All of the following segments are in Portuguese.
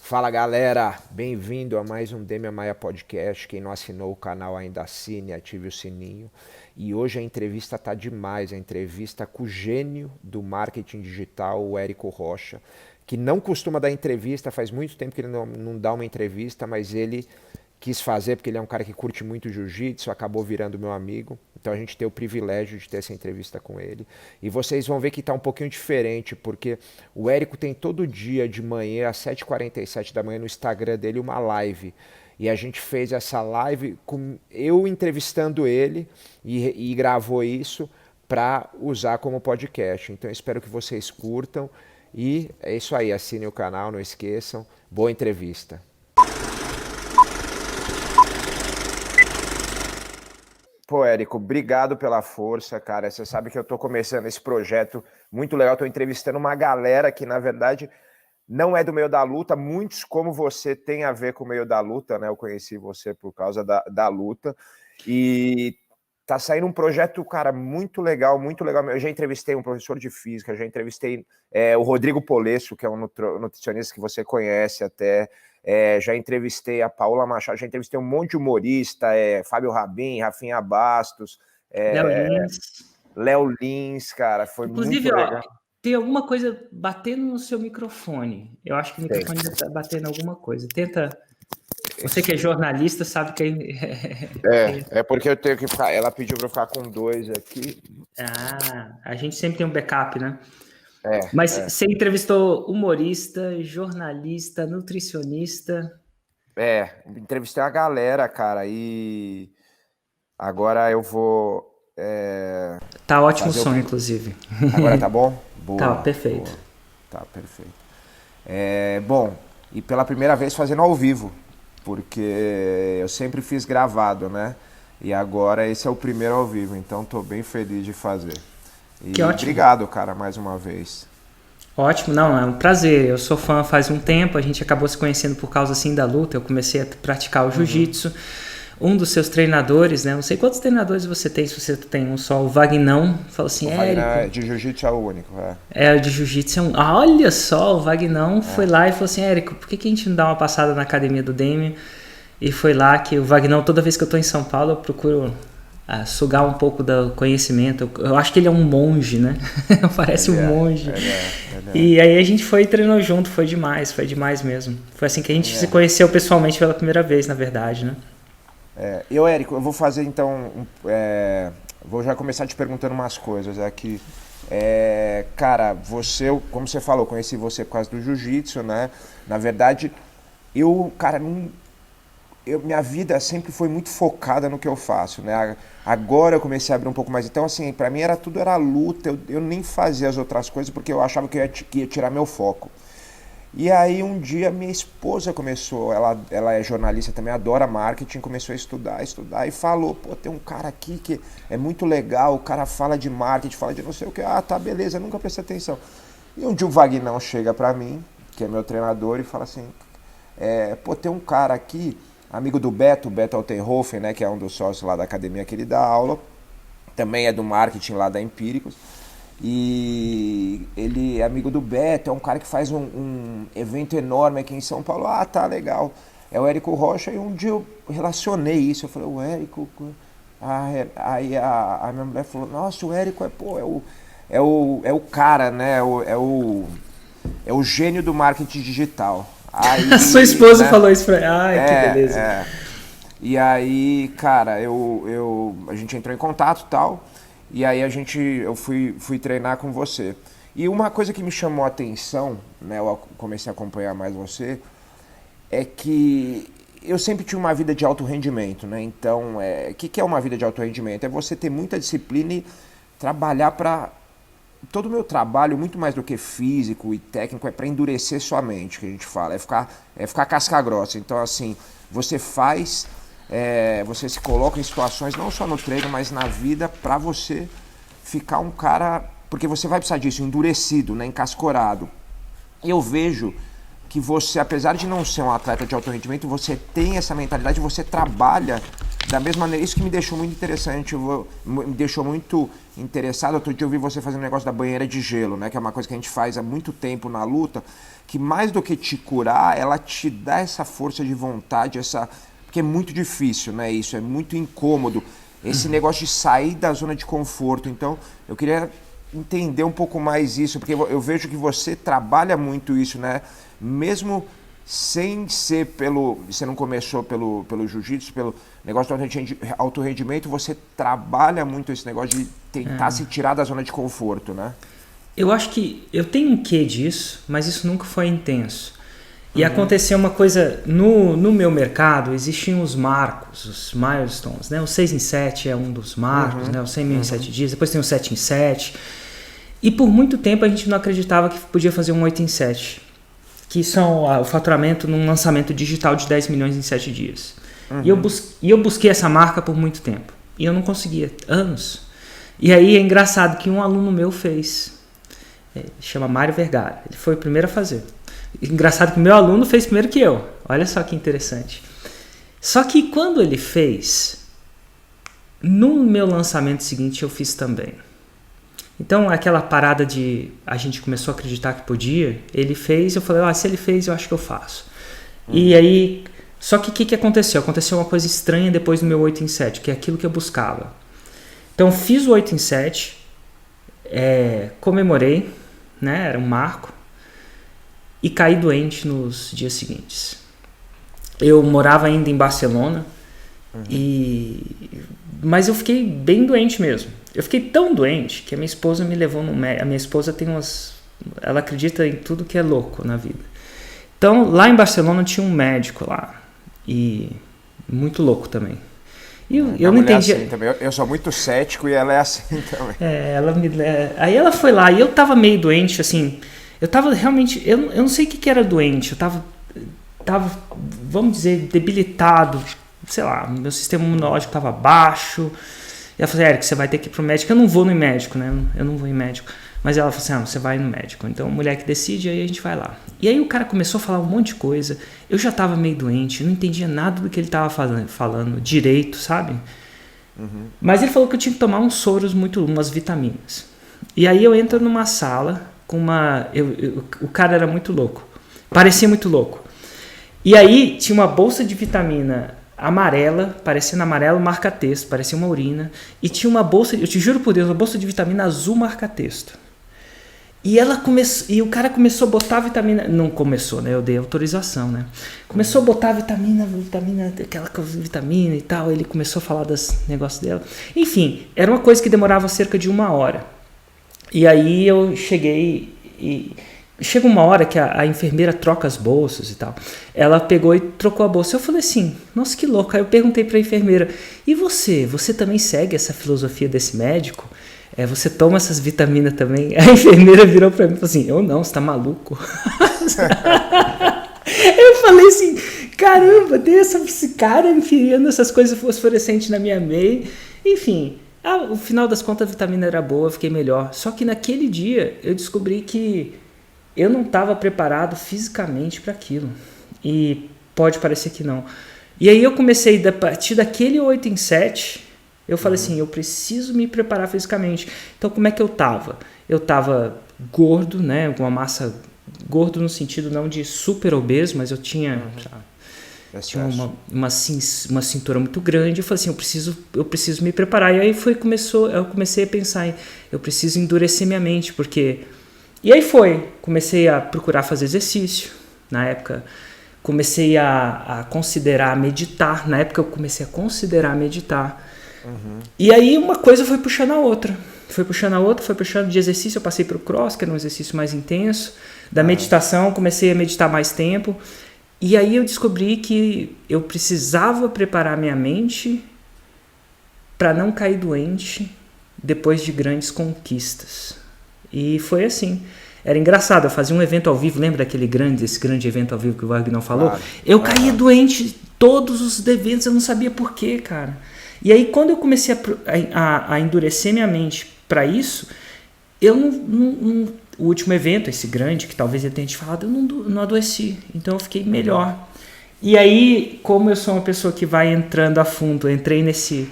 Fala galera, bem-vindo a mais um Demian Maia Podcast. Quem não assinou o canal ainda assine, ative o sininho. E hoje a entrevista tá demais, a entrevista com o gênio do marketing digital, o Érico Rocha, que não costuma dar entrevista, faz muito tempo que ele não dá uma entrevista, mas ele quis fazer porque ele é um cara que curte muito jiu-jitsu, acabou virando meu amigo. Então a gente tem o privilégio de ter essa entrevista com ele. E vocês vão ver que está um pouquinho diferente, porque o Érico tem todo dia de manhã, às 7h47 da manhã, no Instagram dele, uma live. E a gente fez essa live com eu entrevistando ele e gravou isso para usar como podcast. Então espero que vocês curtam. E é isso aí, assinem o canal, não esqueçam. Boa entrevista. Pô, Érico, obrigado pela força, cara. Você sabe que eu tô começando esse projeto muito legal. Tô entrevistando uma galera que, na verdade, não é do meio da luta. Muitos, como você, tem a ver com o meio da luta, né? Eu conheci você por causa da luta. E tá saindo um projeto, cara, muito legal, muito legal. Eu já entrevistei um professor de física, já entrevistei o Rodrigo Polesso, que é um nutricionista que você conhece até. Já entrevistei a Paola Machado, já entrevistei um monte de humorista, Fábio Rabin, Rafinha Bastos, Léo Lins. Léo Lins, cara, foi muito Inclusive, ó, legal. tem alguma coisa batendo no seu microfone. Eu acho que o Tem. microfone está batendo alguma coisa. Tenta. Você que é jornalista sabe que É porque eu tenho que ficar. Ela pediu para eu ficar com dois aqui. a gente sempre tem um backup, né? É, Mas é. você entrevistou humorista, jornalista, nutricionista. Entrevistei a galera, cara, e agora eu vou Tá ótimo o fazer o som, primeiro. inclusive. Agora tá bom? Tá, Boa, perfeito. boa. Tá perfeito. Bom, e pela primeira vez fazendo ao vivo, porque eu sempre fiz gravado, né? E agora esse é o primeiro ao vivo, então tô bem feliz de fazer. Que E ótimo. obrigado, cara, mais uma vez. Ótimo, não, é um prazer. Eu sou fã faz um tempo, a gente acabou se conhecendo por causa assim da luta. Eu comecei a praticar o jiu-jitsu. Um dos seus treinadores, né? Não sei quantos treinadores você tem, se você tem um só, o Vagnão, falou assim, O Wagner Érico. de jiu-jitsu é o único, O de jiu-jitsu é um. Olha só, o Vagnão foi lá e falou assim, Érico, por que a gente não dá uma passada na academia do Demian? E foi lá que o Vagnão, toda vez que eu tô em São Paulo, eu procuro sugar um pouco do conhecimento. Eu acho que ele é um monge, né? Parece um monge. E aí a gente foi e treinou junto, foi demais mesmo. Foi assim que a gente se conheceu pessoalmente pela primeira vez, na verdade, né? Érico, eu vou fazer então. Vou já começar te perguntando umas coisas aqui. Cara, como você falou, conheci você por causa do jiu-jitsu, né? Na verdade, cara, minha vida sempre foi muito focada no que eu faço, né? Agora eu comecei a abrir um pouco mais. Então, assim, pra mim tudo era luta. Eu nem fazia as outras coisas porque eu achava que ia tirar meu foco. E aí um dia minha esposa começou, ela é jornalista também, adora marketing, começou a estudar e falou, pô, tem um cara aqui que é muito legal, o cara fala de marketing, fala de não sei o que, tá, beleza, nunca prestei atenção. E um dia o Vagnão chega pra mim, que é meu treinador, e fala assim, pô, tem um cara aqui, amigo do Beto Altenhofen, né, que é um dos sócios lá da academia que ele dá aula, também é do marketing lá da Empíricos, e ele é amigo do Beto, é um cara que faz um evento enorme aqui em São Paulo. Tá legal. É o Érico Rocha. E um dia eu relacionei isso. Eu falei, o Érico. Aí a minha mulher falou, nossa, o Érico é o cara, né? É o gênio do marketing digital. Aí, A sua esposa, né, falou isso pra mim. Ai, que beleza. E aí, cara, a gente entrou em contato e tal. E aí eu fui treinar com você. E uma coisa que me chamou a atenção, né, eu comecei a acompanhar mais você, é que eu sempre tive uma vida de alto rendimento, né? Então, o que é uma vida de alto rendimento? É você ter muita disciplina e trabalhar para... Todo o meu trabalho, muito mais do que físico e técnico, é para endurecer sua mente, que a gente fala. É ficar casca grossa. Então, assim, você se coloca em situações, não só no treino, mas na vida, para você ficar um cara... Porque você vai precisar disso, endurecido, né, encascorado. E eu vejo que você, apesar de não ser um atleta de alto rendimento, você tem essa mentalidade, você trabalha da mesma maneira, isso que me deixou muito interessante, me deixou muito interessado. Outro dia eu vi você fazendo um negócio da banheira de gelo, né? Que é uma coisa que a gente faz há muito tempo na luta, que mais do que te curar, ela te dá essa força de vontade, porque é muito difícil, né? Isso é muito incômodo, esse negócio de sair da zona de conforto. Então, eu queria entender um pouco mais isso, porque eu vejo que você trabalha muito isso, né? Mesmo sem ser você não começou pelo jiu-jitsu, pelo negócio do alto rendimento, você trabalha muito esse negócio de tentar se tirar da zona de conforto, né? Eu acho que eu tenho um quê disso, mas isso nunca foi intenso. E aconteceu uma coisa, no meu mercado existiam os marcos, os milestones, né? O 6 em 7 é um dos marcos, né? O 100 mil em 7 dias, depois tem o 7 em 7. E por muito tempo a gente não acreditava que podia fazer um 8 em 7, que são o faturamento num lançamento digital de 10 milhões em 7 dias. E eu busquei essa marca por muito tempo. E eu não conseguia, anos. E aí é engraçado que um aluno meu fez. Chama Mário Vergara. Ele foi o primeiro a fazer. Engraçado que o meu aluno fez primeiro que eu. Olha só que interessante. Só que quando ele fez, no meu lançamento seguinte eu fiz também. Então aquela parada de a gente começou a acreditar que podia, ele fez, eu falei, se ele fez eu acho que eu faço. E aí, só que o que aconteceu? Aconteceu uma coisa estranha depois do meu 8 em 7, que é aquilo que eu buscava. Então fiz o 8 em 7, comemorei, né, era um marco, e caí doente nos dias seguintes. Eu morava ainda em Barcelona, mas eu fiquei bem doente mesmo. Eu fiquei tão doente que a minha esposa me levou no médico. A minha esposa ela acredita em tudo que é louco na vida. Então, lá em Barcelona tinha um médico lá, e muito louco também. E eu não entendia. Assim também. Eu sou muito cético e ela é assim também. Aí ela foi lá e eu tava meio doente, assim. Eu tava realmente. Eu não sei o que era doente. Eu tava, vamos dizer, debilitado. Sei lá, meu sistema imunológico tava baixo. E ela falou assim, Eric, você vai ter que ir pro médico. Eu não vou no médico, né? Eu não vou em médico. Mas ela falou assim, você vai no médico. Então, mulher que decide, aí a gente vai lá. E aí o cara começou a falar um monte de coisa. Eu já tava meio doente, eu não entendia nada do que ele tava falando direito, sabe? Mas ele falou que eu tinha que tomar uns soros, umas vitaminas. E aí eu entro numa sala com o cara era muito louco. Parecia muito louco. E aí tinha uma bolsa de vitamina amarela, parecendo amarelo, marca-texto, parecia uma urina. E tinha uma bolsa, eu te juro por Deus, uma bolsa de vitamina azul marca-texto. E o cara começou a botar vitamina. Não começou, né? Eu dei autorização, né? Começou a botar vitamina, aquela vitamina e tal. Ele começou a falar dos negócios dela. Enfim, era uma coisa que demorava cerca de 1 hora. E aí eu cheguei e. Chega uma hora que a enfermeira troca as bolsas e tal. Ela pegou e trocou a bolsa. Eu falei assim, nossa, que louco. Aí eu perguntei para a enfermeira, e você? Você também segue essa filosofia desse médico? Você toma essas vitaminas também? A enfermeira virou para mim e falou assim, eu não, você tá maluco? Eu falei assim, caramba, tem esse cara enfiando essas coisas fosforescentes na minha meia. Enfim, no final das contas a vitamina era boa, eu fiquei melhor. Só que naquele dia eu descobri que eu não estava preparado fisicamente para aquilo. E pode parecer que não. E aí eu comecei, a partir daquele 8 em 7, eu falei assim, eu preciso me preparar fisicamente. Então como é que eu estava? Eu estava gordo, né, com uma massa, gordo no sentido não de super obeso, mas eu tinha, tinha uma cintura muito grande. Eu falei assim, eu preciso me preparar. E aí eu comecei a pensar, eu preciso endurecer minha mente, porque... E aí comecei a procurar fazer exercício, na época comecei a considerar meditar, na época eu comecei a considerar meditar, e aí uma coisa foi puxando a outra, foi puxando de exercício, eu passei para o cross, que era um exercício mais intenso, da meditação, comecei a meditar mais tempo, e aí eu descobri que eu precisava preparar minha mente para não cair doente depois de grandes conquistas. E foi assim. Era engraçado, eu fazia um evento ao vivo, lembra desse grande evento ao vivo que o Wagner falou? Claro. Eu caía doente todos os eventos, eu não sabia porquê, cara. E aí quando eu comecei a endurecer minha mente para isso, o último evento, esse grande, que talvez ele tenha te falado, eu não adoeci, então eu fiquei melhor. E aí, como eu sou uma pessoa que vai entrando a fundo, eu entrei nesse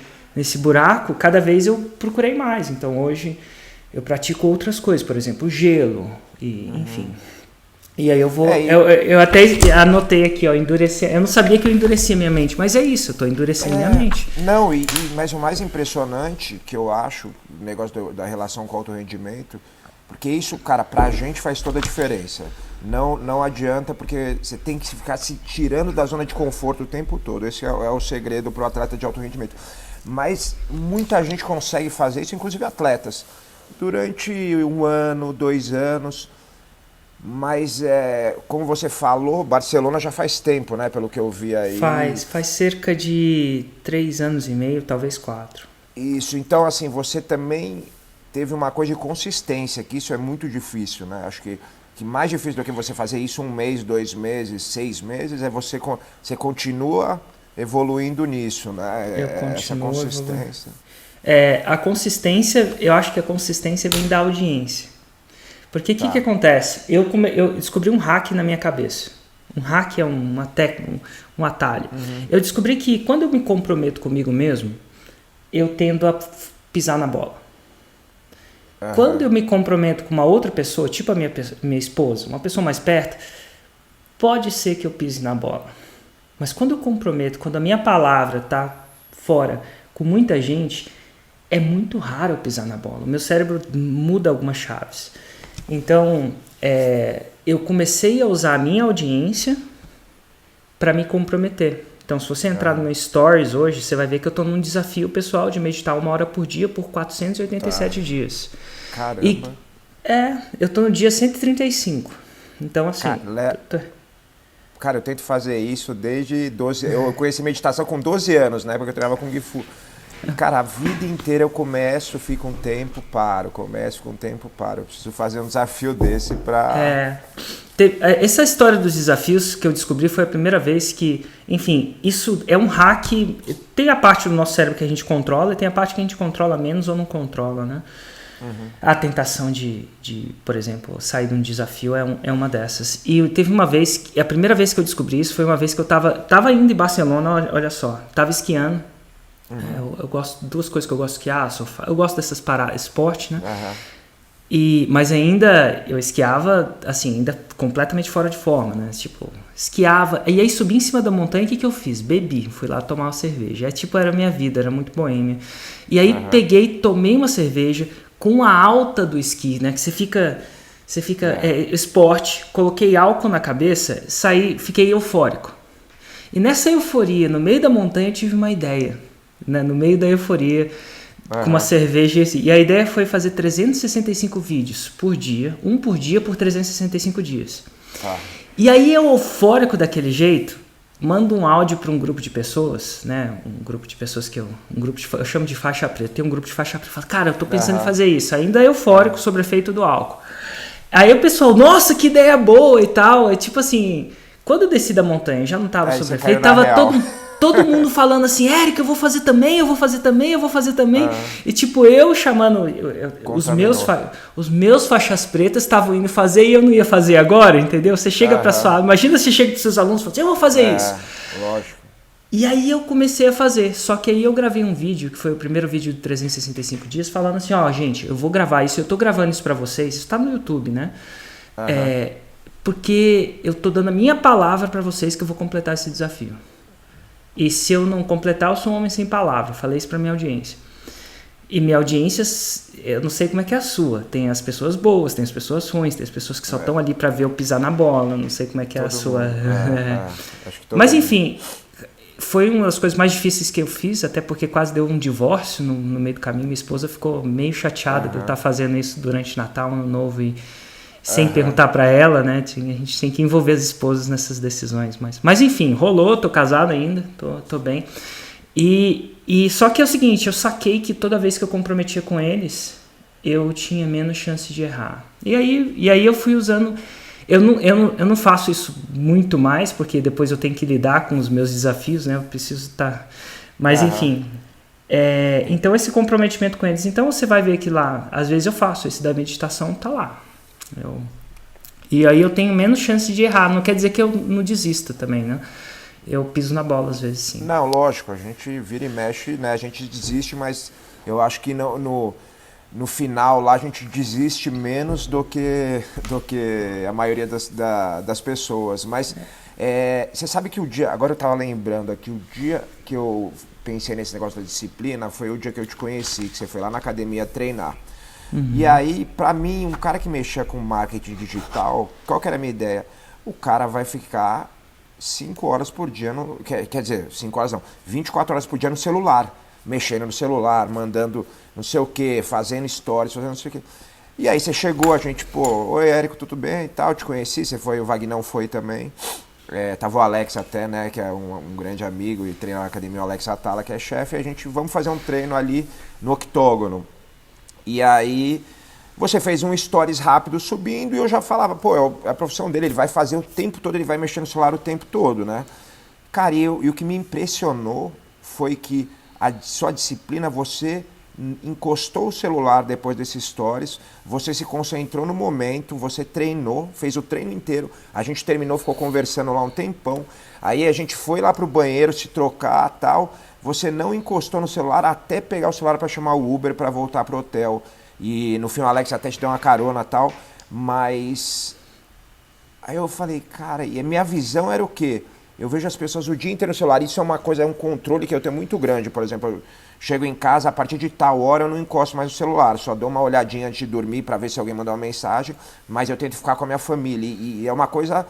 buraco, cada vez eu procurei mais. Então hoje eu pratico outras coisas, por exemplo, gelo, e, enfim. E aí eu vou. Eu até anotei aqui, ó, endurecer. Eu não sabia que eu endurecia minha mente, mas é isso, eu tô endurecendo minha mente. Não, mas o mais impressionante que eu acho, o negócio da relação com o alto rendimento, porque isso, cara, pra gente faz toda a diferença. Não adianta, porque você tem que ficar se tirando da zona de conforto o tempo todo. Esse é o segredo pro atleta de alto rendimento. Mas muita gente consegue fazer isso, inclusive atletas, durante 1 ano, 2 anos. Mas, como você falou, Barcelona já faz tempo, né? Pelo que eu vi aí. Faz cerca de 3 anos e meio, talvez 4. Isso, então assim, você também teve uma coisa de consistência, que isso é muito difícil, né? Acho que mais difícil do que você fazer isso 1 mês, 2 meses, 6 meses, é você continua evoluindo nisso, né? Eu continuo essa consistência. A consistência, eu acho que a consistência vem da audiência. Porque o que acontece? Eu descobri um hack na minha cabeça. Um hack é uma técnica, um atalho. Eu descobri que quando eu me comprometo comigo mesmo, eu tendo a pisar na bola. Quando eu me comprometo com uma outra pessoa, tipo a minha esposa, uma pessoa mais perto, pode ser que eu pise na bola. Mas quando eu comprometo, quando a minha palavra está fora com muita gente, é muito raro eu pisar na bola. O meu cérebro muda algumas chaves. Então, eu comecei a usar a minha audiência para me comprometer. Então, se você entrar no meu Stories hoje, você vai ver que eu estou num desafio pessoal de meditar 1 hora por dia por 487 dias. Caramba! Eu estou no dia 135. Então, assim... Cara, eu tento fazer isso desde 12... Eu conheci meditação com 12 anos, né? Porque eu treinava com Gifu. E, cara, a vida inteira eu começo, fico um tempo, paro. Eu preciso fazer um desafio desse pra... Essa história dos desafios que eu descobri foi a primeira vez que, enfim, isso é um hack. Tem a parte do nosso cérebro que a gente controla e tem a parte que a gente controla menos ou não controla, né? A tentação de, por exemplo, sair de um desafio é uma dessas. E teve uma vez, a primeira vez que eu descobri isso foi uma vez que eu tava indo em Barcelona, olha só, tava esquiando. Eu gosto, 2 coisas que eu gosto de esquiar, eu gosto dessas esporte, né? Mas ainda eu esquiava, assim, ainda completamente fora de forma, né? Tipo, esquiava, e aí subi em cima da montanha, o que eu fiz? Bebi, fui lá tomar uma cerveja. Era a minha vida, era muito boêmia. E aí peguei, tomei uma cerveja com a alta do esqui, né? Que você fica esporte, coloquei álcool na cabeça, fiquei eufórico. E nessa euforia, no meio da montanha, eu tive uma ideia, né? No meio da euforia, com uma cerveja. E a ideia foi fazer 365 vídeos por dia, um por dia por 365 dias. E aí eu, eufórico daquele jeito, mando um áudio para um grupo de pessoas, né? Um grupo de pessoas que eu chamo de faixa preta. Tem um grupo de faixa preta. Falo, cara, eu tô pensando em fazer isso. Ainda eufórico sobre o efeito do álcool. Aí o pessoal, nossa, que ideia boa e tal. É tipo assim, quando eu desci da montanha, já não tava sobre efeito, tava todo mundo falando assim, Érico, eu vou fazer também. E tipo, eu chamando, os meus faixas pretas estavam indo fazer e eu não ia fazer agora, entendeu? Você chega pra sua, imagina você chega pros seus alunos e fala assim, eu vou fazer isso. Lógico. E aí eu comecei a fazer, só que aí eu gravei um vídeo, que foi o primeiro vídeo de 365 dias, falando assim, gente, eu vou gravar isso, eu tô gravando isso pra vocês, isso tá no YouTube, né? Porque eu tô dando a minha palavra pra vocês que eu vou completar esse desafio. E se eu não completar, eu sou um homem sem palavra. Falei isso pra minha audiência. E minha audiência, eu não sei como é que é a sua. Tem as pessoas boas, tem as pessoas ruins, tem as pessoas que só estão ali pra ver eu pisar na bola. Não sei como é que é a sua. Mas enfim, foi uma das coisas mais difíceis que eu fiz, até porque quase deu um divórcio no meio do caminho. Minha esposa ficou meio chateada de eu estar fazendo isso durante Natal, Ano Novo e sem perguntar pra ela, né? A gente tem que envolver as esposas nessas decisões. Mas enfim, rolou, tô casado ainda, tô bem. E só que é o seguinte, eu saquei que toda vez que eu comprometia com eles, eu tinha menos chance de errar. E aí eu fui usando... Eu não faço isso muito mais, porque depois eu tenho que lidar com os meus desafios, né? Eu preciso estar... Mas enfim... então esse comprometimento com eles... Então você vai ver que lá, às vezes eu faço, esse da meditação tá lá. E aí eu tenho menos chance de errar, não quer dizer que eu não desista também, né? Eu piso na bola às vezes, sim. Não, lógico, a gente vira e mexe, né? A gente desiste, mas eu acho que no final lá a gente desiste menos do que a maioria das pessoas. Mas você sabe que o dia, agora eu tava lembrando aqui, o dia que eu pensei nesse negócio da disciplina foi o dia que eu te conheci, que você foi lá na academia treinar. E aí, pra mim, um cara que mexia com marketing digital, qual que era a minha ideia? O cara vai ficar 5 horas por dia, quer dizer, 5 horas não, 24 horas por dia no celular, mexendo no celular, mandando não sei o que, fazendo stories, fazendo não sei o que. E aí você chegou, a gente, pô, oi Érico, tudo bem e tal, te conheci, você foi, o Vagnão foi também. Tava o Alex até, né, que é um grande amigo e treina na academia, o Alex Atala, que é chefe, e a gente, vamos fazer um treino ali no octógono. E aí você fez um stories rápido subindo e eu já falava, pô, a profissão dele, ele vai fazer o tempo todo, ele vai mexer no celular o tempo todo, né? Cara, e o que me impressionou foi que a sua disciplina, você encostou o celular depois desses stories, você se concentrou no momento, você treinou, fez o treino inteiro, a gente terminou, ficou conversando lá um tempão, aí a gente foi lá pro banheiro se trocar tal, você não encostou no celular até pegar o celular para chamar o Uber para voltar pro hotel, e no fim o Alex até te deu uma carona tal, mas aí eu falei, cara, e a minha visão era o quê? Eu vejo as pessoas o dia inteiro no celular, isso é uma coisa, é um controle que eu tenho muito grande, por exemplo, eu chego em casa, a partir de tal hora eu não encosto mais no celular, só dou uma olhadinha antes de dormir para ver se alguém mandou uma mensagem, mas eu tento ficar com a minha família, e é uma coisa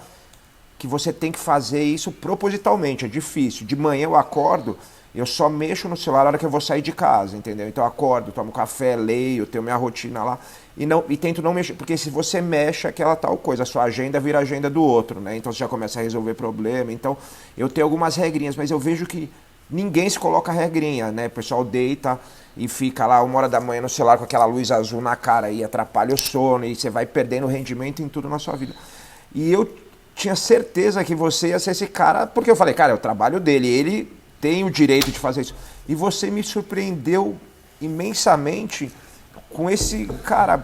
que você tem que fazer isso propositalmente, é difícil. De manhã eu acordo, eu só mexo no celular na hora que eu vou sair de casa, entendeu? Então eu acordo, tomo café, leio, tenho minha rotina lá, e tento não mexer, porque se você mexe aquela tal coisa, a sua agenda vira a agenda do outro, né? Então você já começa a resolver problema, então eu tenho algumas regrinhas, mas eu vejo que ninguém se coloca regrinha, né? O pessoal deita e fica lá 1 hora da manhã no celular com aquela luz azul na cara e atrapalha o sono e você vai perdendo rendimento em tudo na sua vida. E eu tinha certeza que você ia ser esse cara, porque eu falei, cara, é o trabalho dele, ele tem o direito de fazer isso. E você me surpreendeu imensamente com esse cara,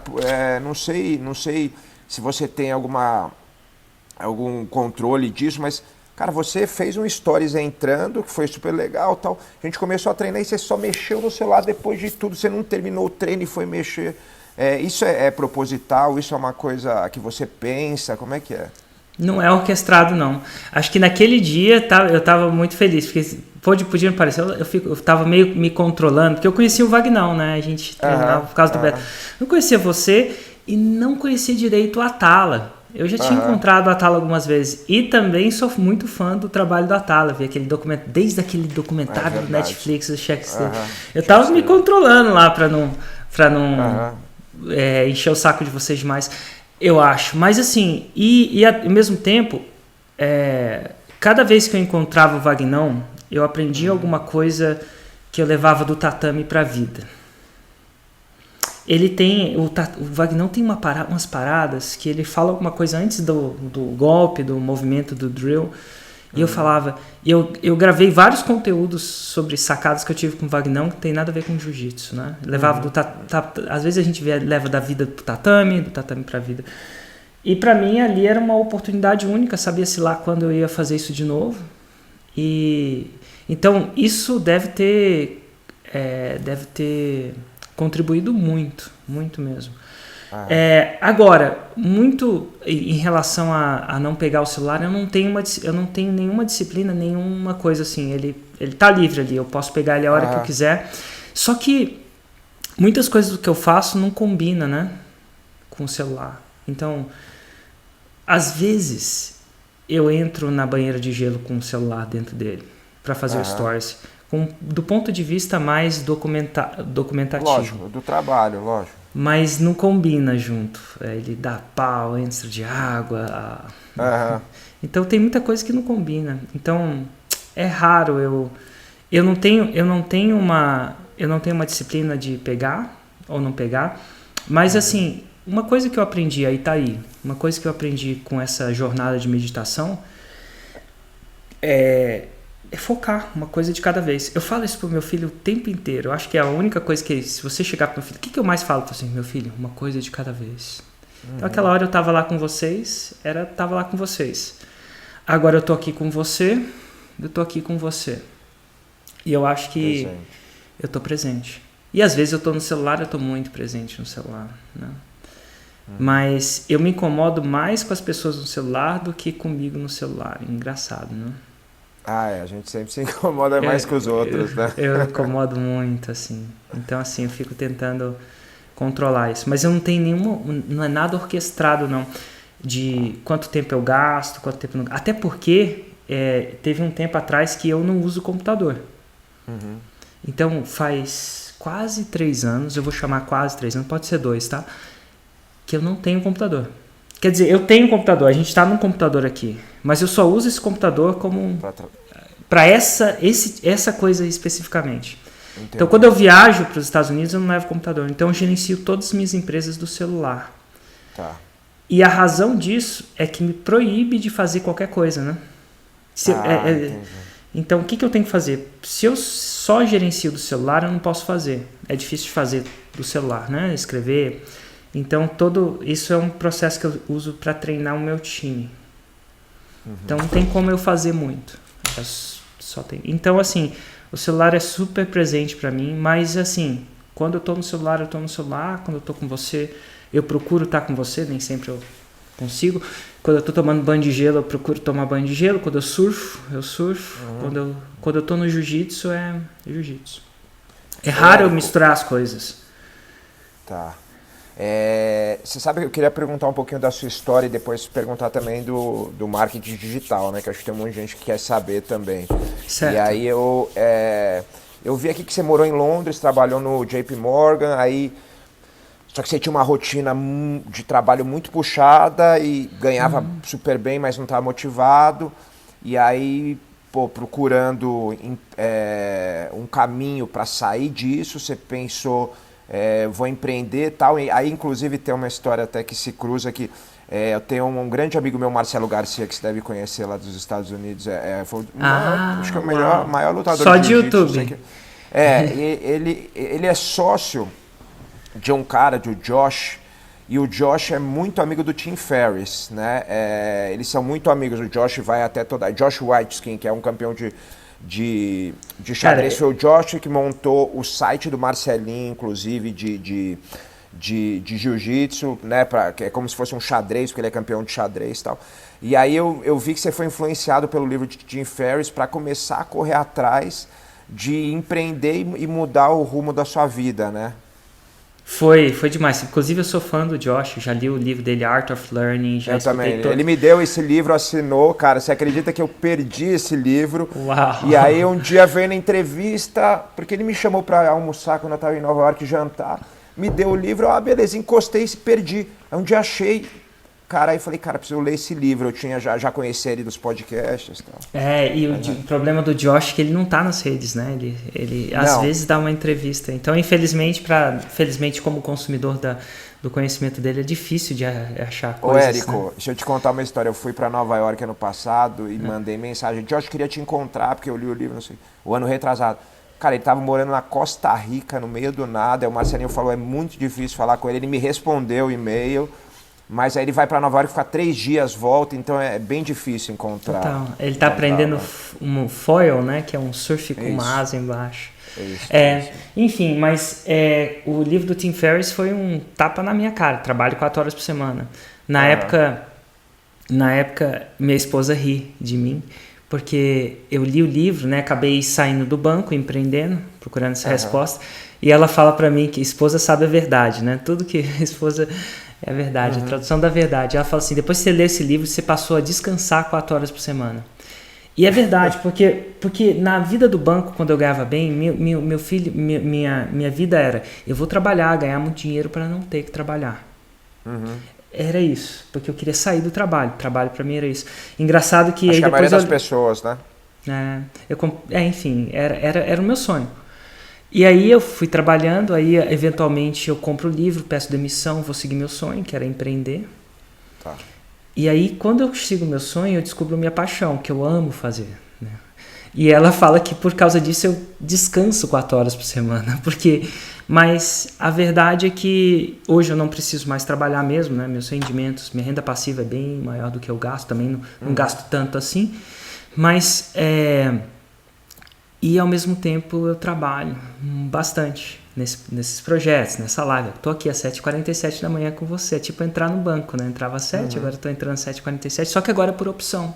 não sei se você tem algum controle disso, mas cara, você fez um stories entrando, que foi super legal tal. A gente começou a treinar e você só mexeu no celular depois de tudo. Você não terminou o treino e foi mexer. Isso é proposital? Isso é uma coisa que você pensa? Como é que é? Não é orquestrado, não. Acho que naquele dia eu estava muito feliz, porque podia me parecer, eu estava meio me controlando, porque eu conhecia o Vagnão, né? A gente treinava por causa do Beto. Eu conhecia você e não conhecia direito o Atala. Eu já tinha encontrado o Atala algumas vezes. E também sou muito fã do trabalho do Atala. Vi aquele documento, desde aquele documentário do Netflix, do Shakespeare. Eu tava me controlando lá pra não encher o saco de vocês demais, eu acho. Mas assim, ao mesmo tempo, cada vez que eu encontrava o Vagnão, eu aprendia alguma coisa que eu levava do tatame pra vida. Ele tem, o Vagnão tem umas paradas que ele fala alguma coisa antes do golpe, do movimento, do drill, e eu falava, eu gravei vários conteúdos sobre sacadas que eu tive com o Vagnão que tem nada a ver com jiu-jitsu, né? Levava às vezes a gente leva da vida pro tatame, do tatame pra vida, e pra mim ali era uma oportunidade única, sabia-se lá quando eu ia fazer isso de novo, e então isso deve ter contribuído muito, muito mesmo. Agora, muito em relação a não pegar o celular, eu não tenho nenhuma disciplina, nenhuma coisa assim. Ele tá livre ali, eu posso pegar ele a hora que eu quiser. Só que muitas coisas do que eu faço não combina, né, com o celular. Então, às vezes, eu entro na banheira de gelo com o celular dentro dele para fazer o stories. Do ponto de vista mais documentativo. Lógico, do trabalho, lógico. Mas não combina junto. Ele dá pau, entra de água. Então tem muita coisa que não combina. Então é raro. Eu não tenho uma disciplina de pegar ou não pegar. Mas assim, uma coisa que eu aprendi, aí tá aí. Uma coisa que eu aprendi com essa jornada de meditação é focar, uma coisa de cada vez. Eu falo isso pro meu filho o tempo inteiro. Eu acho que é a única coisa que, se você chegar pro meu filho, o que eu mais falo? Assim, meu filho, uma coisa de cada vez. Então aquela hora eu tava lá com vocês, tava lá com vocês. Agora eu tô aqui com você, eu tô aqui com você. E eu acho que Presente. eu tô presente. E às vezes eu tô no celular, eu tô muito presente no celular, né? Mas eu me incomodo mais com as pessoas no celular do que comigo no celular. Engraçado, né? A gente sempre se incomoda mais com os outros, né? Eu me incomodo muito, assim. Então, assim, eu fico tentando controlar isso. Mas eu não tenho não é nada orquestrado, não. De quanto tempo eu gasto, quanto tempo não. Até porque teve um tempo atrás que eu não uso computador. Uhum. Então, faz quase 3 anos, eu vou chamar quase 3 anos, pode ser 2, tá? Que eu não tenho computador. Quer dizer, eu tenho computador, a gente está num computador aqui, mas eu só uso esse computador como para essa coisa especificamente. Entendi. Então, quando eu viajo para os Estados Unidos, eu não levo computador. Então, eu gerencio todas as minhas empresas do celular. Tá. E a razão disso é que me proíbe de fazer qualquer coisa, né? Então, o que eu tenho que fazer? Se eu só gerencio do celular, eu não posso fazer. É difícil de fazer do celular, né? Escrever. Então, isso é um processo que eu uso para treinar o meu time. Então, não tem como eu fazer muito. Então, assim, o celular é super presente para mim, mas, assim, quando eu tô no celular, eu tô no celular. Quando eu tô com você, eu procuro estar com você, nem sempre eu consigo. Quando eu tô tomando banho de gelo, eu procuro tomar banho de gelo. Quando eu surfo, eu surfo. Quando eu tô no jiu-jitsu, é jiu-jitsu. É raro eu misturar as coisas. Tá. Você sabe que eu queria perguntar um pouquinho da sua história e depois perguntar também do marketing digital, né? Que eu acho que tem um monte de gente que quer saber também. Certo. E aí eu vi aqui que você morou em Londres, trabalhou no JP Morgan, aí só que você tinha uma rotina de trabalho muito puxada e ganhava super bem, mas não estava motivado. E aí, procurando um caminho para sair disso, você pensou, vou empreender e tal. E aí, inclusive, tem uma história até que se cruza aqui. Eu tenho um grande amigo meu, Marcelo Garcia, que você deve conhecer lá dos Estados Unidos. Acho que é o maior lutador só de jiu-jitsu. YouTube. Ele é sócio de um cara, do Josh, e o Josh é muito amigo do Tim Ferriss, né? Eles são muito amigos. O Josh vai até Josh Waitzkin, que é um campeão de xadrez. Foi o Josh que montou o site do Marcelinho, inclusive, de jiu-jitsu, né? Que é como se fosse um xadrez, porque ele é campeão de xadrez e tal. E aí eu vi que você foi influenciado pelo livro de Tim Ferriss para começar a correr atrás de empreender e mudar o rumo da sua vida, né? Foi demais. Inclusive, eu sou fã do Josh, já li o livro dele, Art of Learning. Já eu também. Ele me deu esse livro, assinou, cara. Você acredita que eu perdi esse livro? Uau! E aí, um dia veio na entrevista, porque ele me chamou para almoçar quando eu estava em Nova York, jantar. Me deu o livro, beleza, encostei e perdi. Aí um dia achei, cara, aí falei, cara, preciso ler esse livro. Eu já conheci ele dos podcasts e tal. O problema do Josh é que ele não tá nas redes, né? Ele às vezes dá uma entrevista. Então, infelizmente, como consumidor do conhecimento dele, é difícil de achar coisas. Ô, Érico, né? deixa eu te contar uma história. Eu fui para Nova York ano passado e mandei mensagem. Josh, queria te encontrar, porque eu li o livro, não sei, o ano retrasado. Cara, ele tava morando na Costa Rica, no meio do nada. Aí o Marcelinho falou, é muito difícil falar com ele. Ele me respondeu o e-mail. Mas aí ele vai para Nova York, ficar 3 dias, volta, então é bem difícil encontrar. Então, ele tá aprendendo um foil, né? Que é um surf com uma asa embaixo. Isso. Enfim, mas o livro do Tim Ferriss foi um tapa na minha cara. Trabalho 4 horas por semana. Na época, minha esposa ri de mim, porque eu li o livro, né? Acabei saindo do banco, empreendendo, procurando essa resposta. E ela fala para mim que esposa sabe a verdade, né? Tudo que a esposa... É verdade, a tradução da verdade. Ela fala assim, depois que você lê esse livro, você passou a descansar 4 horas por semana. E é verdade, porque na vida do banco, quando eu ganhava bem, meu filho, minha vida era, eu vou trabalhar, ganhar muito dinheiro para não ter que trabalhar. Era isso, porque eu queria sair do trabalho. Trabalho para mim era isso. Engraçado que... Acho aí que a depois maioria das pessoas, né? Enfim, era o meu sonho. E aí eu fui trabalhando, aí eventualmente eu compro o livro, peço demissão, vou seguir meu sonho, que era empreender. Tá. E aí quando eu sigo meu sonho, eu descubro minha paixão, que eu amo fazer. Né? E ela fala que por causa disso eu descanso 4 horas por semana, mas a verdade é que hoje eu não preciso mais trabalhar mesmo, né? Meus rendimentos, minha renda passiva é bem maior do que eu gasto, também não gasto tanto assim. Mas, e ao mesmo tempo eu trabalho bastante nesses projetos, nessa live. Eu tô aqui às 7h47 da manhã com você, é tipo entrar no banco, né? Entrava às 7, agora eu tô entrando às 7h47, só que agora é por opção.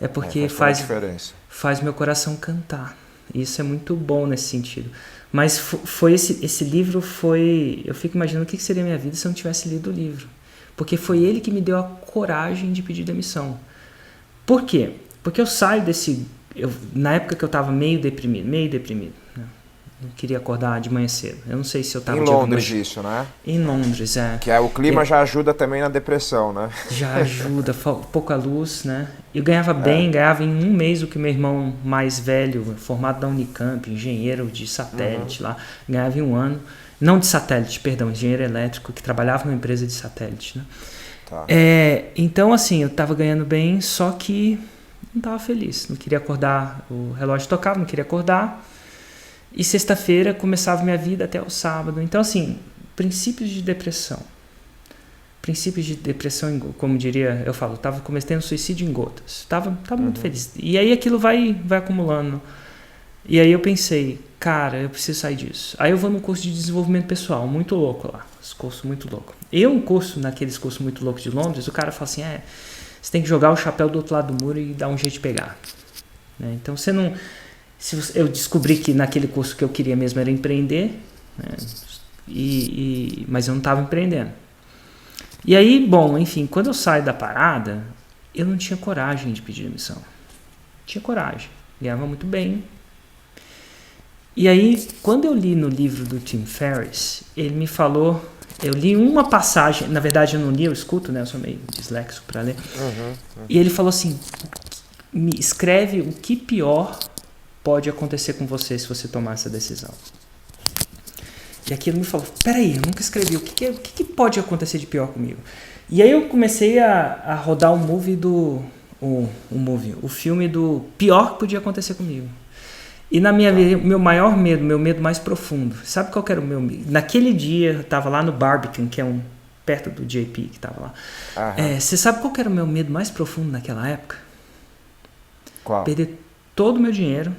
É porque faz meu coração cantar. Isso é muito bom nesse sentido. Mas foi esse livro foi... Eu fico imaginando o que seria a minha vida se eu não tivesse lido o livro. Porque foi ele que me deu a coragem de pedir demissão. Por quê? Porque eu saio desse... na época que eu estava meio deprimido, né? Não queria acordar de manhã cedo. Eu não sei se eu estava... Em Londres isso, né? Em Londres, Que o clima já ajuda também na depressão, né? Já ajuda, pouca luz, né? Eu ganhava bem, ganhava em um mês o que meu irmão mais velho, formado da Unicamp, engenheiro de satélite lá, ganhava em um ano. Não de satélite, perdão, engenheiro elétrico, que trabalhava numa empresa de satélite, né? Tá. Então, assim, eu estava ganhando bem, só que não estava feliz. Não queria acordar, o relógio tocava, não queria acordar. E sexta-feira começava minha vida até o sábado. Então, assim, princípios de depressão. Como diria, eu falo, estava cometendo suicídio em gotas. Tava muito feliz. E aí aquilo vai acumulando. E aí eu pensei, cara, eu preciso sair disso. Aí eu vou num curso de desenvolvimento pessoal, muito louco lá. Esse curso muito louco. Naqueles cursos muito loucos de Londres, o cara fala assim, você tem que jogar o chapéu do outro lado do muro e dar um jeito de pegar. Né? Então você não... Eu descobri que naquele curso que eu queria mesmo era empreender, né? Mas eu não estava empreendendo. E aí, bom, enfim, quando eu saio da parada, eu não tinha coragem de pedir demissão. Tinha coragem, ganhava muito bem. E aí, quando eu li no livro do Tim Ferriss, ele me falou, eu li uma passagem, na verdade eu não li, eu escuto, né? Eu sou meio disléxico para ler. E ele falou assim, me escreve o que pior pode acontecer com você se você tomar essa decisão. E aquilo me falou, peraí, eu nunca escrevi, o que pode acontecer de pior comigo? E aí eu comecei a rodar o filme do pior que podia acontecer comigo. E na minha vida, meu maior medo, meu medo mais profundo, sabe qual que era o meu medo? Naquele dia, eu estava lá no Barbican, que é perto do JP, que estava lá. Você sabe qual que era o meu medo mais profundo naquela época? Qual? Perder todo o meu dinheiro.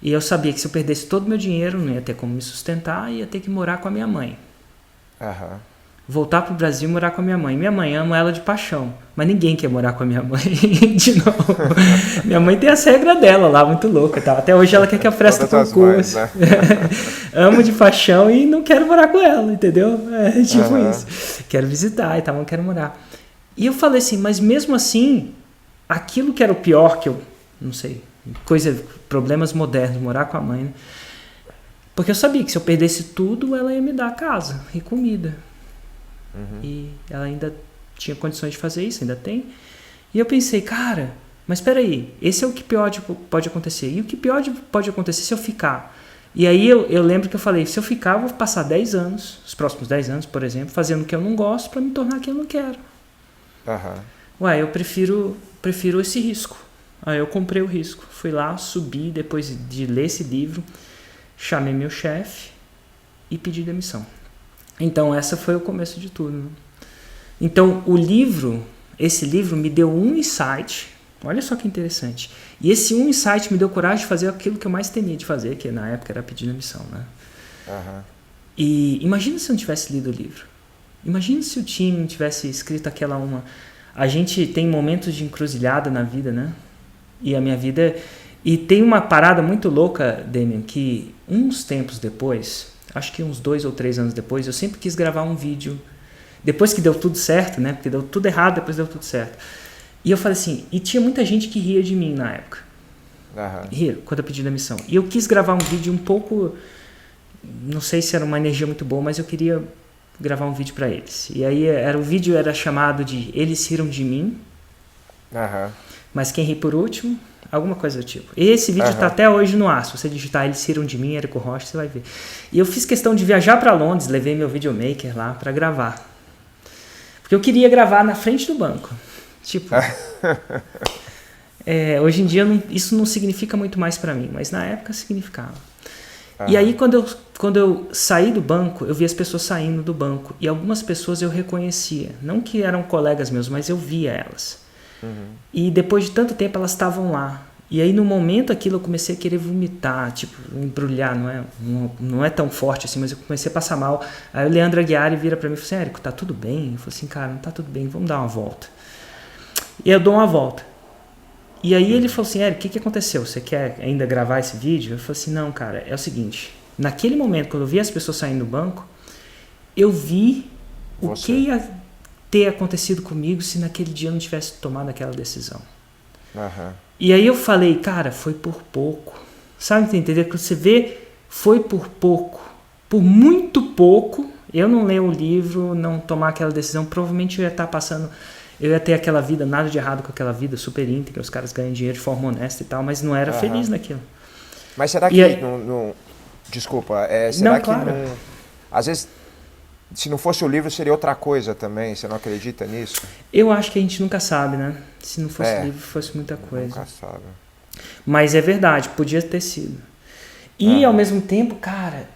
E eu sabia que se eu perdesse todo o meu dinheiro, não ia ter como me sustentar, ia ter que morar com a minha mãe. Voltar pro Brasil e morar com a minha mãe. Minha mãe, amo ela de paixão, mas ninguém quer morar com a minha mãe de novo. Minha mãe tem as regras dela lá, muito louca. Tá? Até hoje ela quer que eu preste concurso. Né? Amo de paixão e não quero morar com ela, entendeu? Tipo isso. Quero visitar e tal, não quero morar. E eu falei assim, mas mesmo assim, aquilo que era o pior que eu, não sei... problemas modernos, morar com a mãe, né? Porque eu sabia que se eu perdesse tudo, ela ia me dar casa e comida. E ela ainda tinha condições de fazer isso, ainda tem. E eu pensei, cara, mas espera aí, esse é o que pior pode acontecer. E o que pior pode acontecer se eu ficar? E aí eu lembro que eu falei, se eu ficar, eu vou passar 10 anos, os próximos 10 anos, por exemplo, fazendo o que eu não gosto para me tornar quem eu não quero. Eu prefiro esse risco. Aí eu comprei o risco, fui lá, subi, depois de ler esse livro, chamei meu chefe e pedi demissão. Então, essa foi o começo de tudo. Né? Então, esse livro me deu um insight, olha só que interessante, e esse um insight me deu coragem de fazer aquilo que eu mais temia de fazer, que na época era pedir demissão. Né? E imagina se eu não tivesse lido o livro, imagina se o time não tivesse escrito aquela uma... A gente tem momentos de encruzilhada na vida, né? E a minha vida... E tem uma parada muito louca, Damian, que uns tempos depois, acho que uns 2 ou 3 anos depois, eu sempre quis gravar um vídeo, depois que deu tudo certo, né? Porque deu tudo errado, depois deu tudo certo. E eu falei assim, e tinha muita gente que ria de mim na época. Ria, quando eu pedi demissão. E eu quis gravar um vídeo um pouco, não sei se era uma energia muito boa, mas eu queria gravar um vídeo para eles. E aí o vídeo era chamado de Eles Riram de Mim, mas quem ri por último... Alguma coisa do tipo. Esse vídeo está até hoje no ar. Se você digitar Eles Riram de Mim, Érico Rocha, você vai ver. E eu fiz questão de viajar para Londres, levei meu videomaker lá para gravar. Porque eu queria gravar na frente do banco. Tipo... hoje em dia isso não significa muito mais para mim, mas na época significava. E aí quando eu saí do banco, eu vi as pessoas saindo do banco. E algumas pessoas eu reconhecia. Não que eram colegas meus, mas eu via elas. E depois de tanto tempo elas estavam lá. E aí no momento aquilo eu comecei a querer vomitar, tipo, embrulhar, não é tão forte assim, mas eu comecei a passar mal. Aí o Leandro Aguiar vira pra mim e falou assim, Érico, tá tudo bem? Eu falei assim, cara, não tá tudo bem, vamos dar uma volta. E eu dou uma volta. E aí ele falou assim, Érico, o que aconteceu? Você quer ainda gravar esse vídeo? Eu falei assim, não, cara, é o seguinte, naquele momento, quando eu vi as pessoas saindo do banco, eu vi o que ia ter acontecido comigo se naquele dia eu não tivesse tomado aquela decisão. E aí eu falei, cara, foi por pouco. Sabe, entender? Quando você vê, foi por pouco. Por muito pouco, eu não ler o livro, não tomar aquela decisão, provavelmente eu ia estar passando, eu ia ter aquela vida, nada de errado com aquela vida super íntegra, os caras ganham dinheiro de forma honesta e tal, mas não era feliz naquilo. Mas será que não desculpa, será que claro. não, às vezes, se não fosse o livro, seria outra coisa também? Você não acredita nisso? Eu acho que a gente nunca sabe, né? Se não fosse o livro, fosse muita coisa. Nunca sabe. Mas é verdade, podia ter sido. E ao mesmo tempo, cara,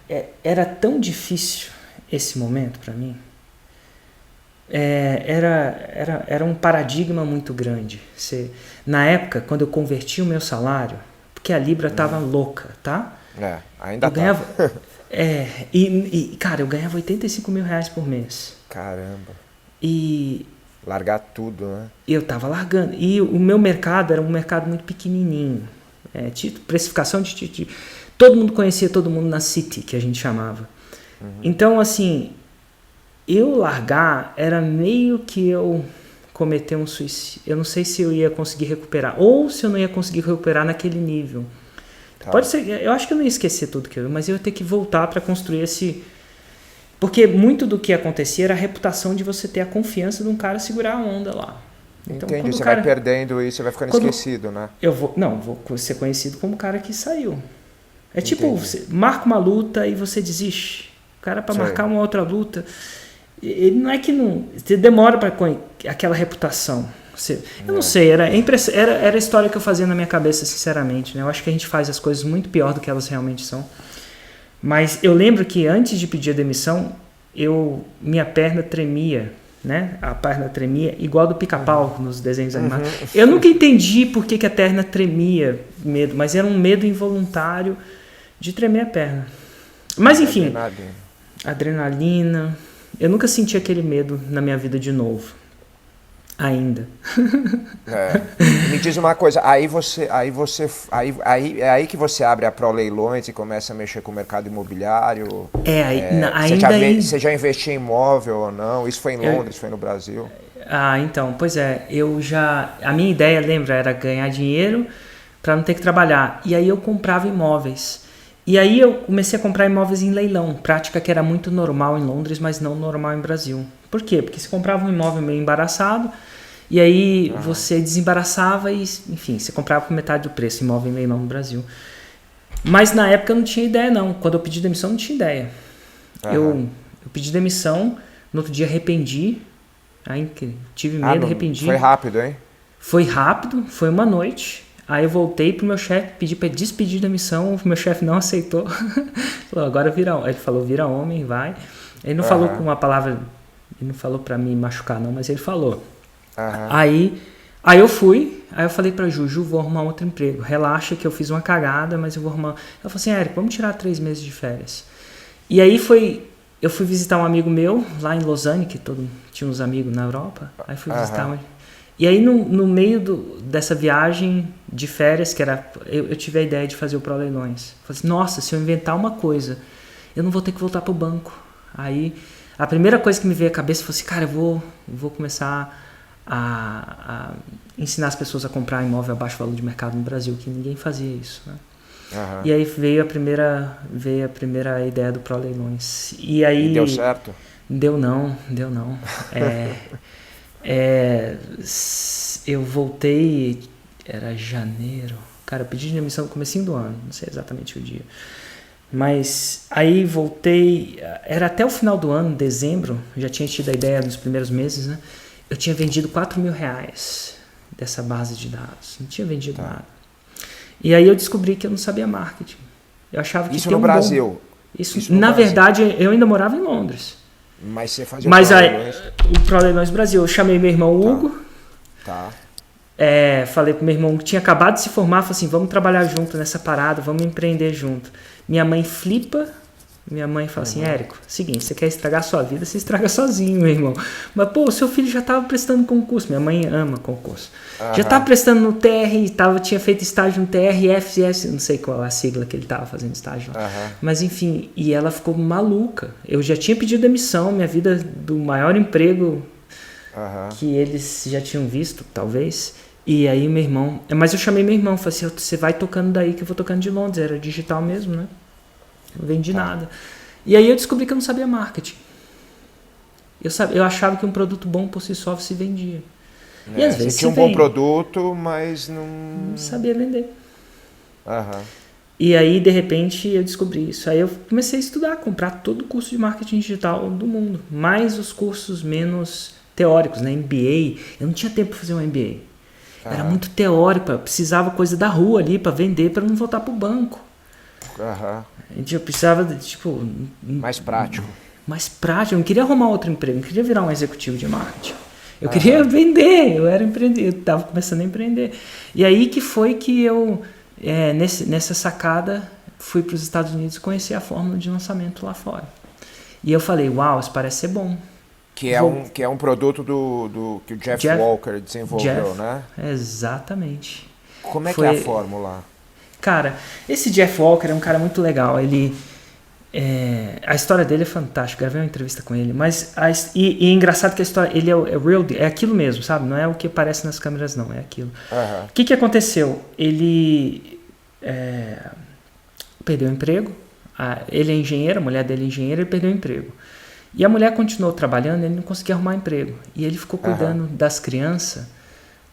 era tão difícil esse momento pra mim. Era um paradigma muito grande. Na época, quando eu converti o meu salário, porque a Libra tava louca, tá? Ainda eu ganhava, cara, eu ganhava 85 mil reais por mês. Caramba. E largar tudo, né? Eu tava largando. E o meu mercado era um mercado muito pequenininho. Precificação de todo mundo conhecia todo mundo na City, que a gente chamava. Então, assim, eu largar era meio que eu cometer um suicídio. Eu não sei se eu ia conseguir recuperar, ou se eu não ia conseguir recuperar naquele nível. Pode ser, eu acho que eu não ia esquecer tudo mas eu ia ter que voltar para construir esse... Porque muito do que acontecia era a reputação de você ter a confiança de um cara segurar a onda lá. Então, entendi, você vai perdendo e você vai ficando esquecido, né? Vou ser conhecido como o cara que saiu. É tipo, você marca uma luta e você desiste. O cara para marcar uma outra luta, ele não é que não... Você demora para aquela reputação. Eu não sei, era a história que eu fazia na minha cabeça, sinceramente. Né? Eu acho que a gente faz as coisas muito pior do que elas realmente são. Mas eu lembro que antes de pedir a demissão, minha perna tremia, né? A perna tremia igual do Pica-Pau nos desenhos animados. Eu nunca entendi por que a perna tremia, medo, mas era um medo involuntário de tremer a perna. Mas enfim, adrenalina. Eu nunca senti aquele medo na minha vida de novo. Ainda. Me diz uma coisa, é aí que você abre a Pro Leilões e começa a mexer com o mercado imobiliário? Você já investiu em imóvel ou não? Isso foi em Londres, foi no Brasil? Então, pois é, a minha ideia, lembra, era ganhar dinheiro para não ter que trabalhar. E aí eu comprava imóveis. E aí eu comecei a comprar imóveis em leilão, prática que era muito normal em Londres, mas não normal em Brasil. Por quê? Porque você comprava um imóvel meio embaraçado, e aí você desembaraçava e, enfim, você comprava por metade do preço, imóvel em leilão no Brasil. Mas na época eu não tinha ideia, não. Quando eu pedi demissão, não tinha ideia. Eu pedi demissão, no outro dia arrependi, aí tive medo, arrependi. Foi rápido, hein? Foi rápido, foi uma noite. Aí eu voltei pro meu chefe, pedi para despedir da missão, o meu chefe não aceitou. Falou, agora ele falou, vira homem, vai. Ele não falou com uma palavra, ele não falou para me machucar não, mas ele falou. Aí eu fui, aí eu falei pra Juju, vou arrumar outro emprego. Relaxa que eu fiz uma cagada, mas eu vou arrumar. Ela falou assim, Érico, vamos tirar 3 meses de férias. E aí eu fui visitar um amigo meu lá em Lausanne, que tinha uns amigos na Europa. Aí fui visitar E aí no meio dessa viagem de férias, que era, eu tive a ideia de fazer o Pro Leilões. Falei assim, nossa, se eu inventar uma coisa, eu não vou ter que voltar pro banco. Aí a primeira coisa que me veio à cabeça foi assim, cara, eu vou começar a ensinar as pessoas a comprar imóvel a baixo valor de mercado no Brasil, que ninguém fazia isso, né? E aí veio a primeira ideia do Pro Leilões. E aí deu certo? Deu não. Eu voltei, era janeiro. Cara, eu pedi demissão no comecinho do ano, não sei exatamente o dia. Mas aí voltei, era até o final do ano, dezembro, já tinha tido a ideia nos primeiros meses, né? Eu tinha vendido 4 mil reais dessa base de dados, não tinha vendido nada. E aí eu descobri que eu não sabia marketing. Eu achava que isso no Brasil? Isso na verdade, eu ainda morava em Londres. Mas você fazia o Pro Leilões Brasil, eu chamei meu irmão Hugo. falei pro meu irmão que tinha acabado de se formar, falei assim, vamos trabalhar junto nessa parada, vamos empreender junto. Minha mãe flipa, minha mãe fala assim, Érico, seguinte, você quer estragar a sua vida, você estraga sozinho, meu irmão. Mas, pô, o seu filho já estava prestando concurso, minha mãe ama concurso. Já estava prestando no TR, tinha feito estágio no TRFS, não sei qual a sigla que ele estava fazendo estágio. Mas, enfim, e ela ficou maluca. Eu já tinha pedido demissão, minha vida do maior emprego que eles já tinham visto, talvez. E aí meu irmão... Mas eu chamei meu irmão, falei assim, você vai tocando daí que eu vou tocando de Londres. Era digital mesmo, né? Não vendi nada. E aí eu descobri que eu não sabia marketing. Eu achava que um produto bom por si só se vendia. E às vezes você tinha um bom produto, mas não sabia vender. E aí, de repente, eu descobri isso. Aí eu comecei a estudar, comprar todo o curso de marketing digital do mundo. Mais os cursos menos teóricos, né? MBA. Eu não tinha tempo para fazer um MBA. Era muito teórico. Eu precisava coisa da rua ali para vender, para não voltar para o banco. Eu precisava de, mais prático. Mais prático. Eu não queria arrumar outro emprego. Eu não queria virar um executivo de marketing. Eu queria vender. Eu era empreendedor. Eu estava começando a empreender. E aí que foi que eu, nessa sacada, fui para os Estados Unidos e conheci a fórmula de lançamento lá fora. E eu falei, uau, isso parece ser bom. Que é um produto que o Jeff Walker desenvolveu, né? Exatamente. Como é que é a fórmula? Cara, esse Jeff Walker é um cara muito legal. A história dele é fantástica. Gravei uma entrevista com ele. Mas é engraçado que a história... Ele é aquilo mesmo, sabe? Não é o que aparece nas câmeras, não. É aquilo. O que aconteceu? Ele perdeu o emprego. Ele é engenheiro, a mulher dele é engenheira. Ele perdeu o emprego. E a mulher continuou trabalhando, ele não conseguia arrumar emprego. E ele ficou cuidando das crianças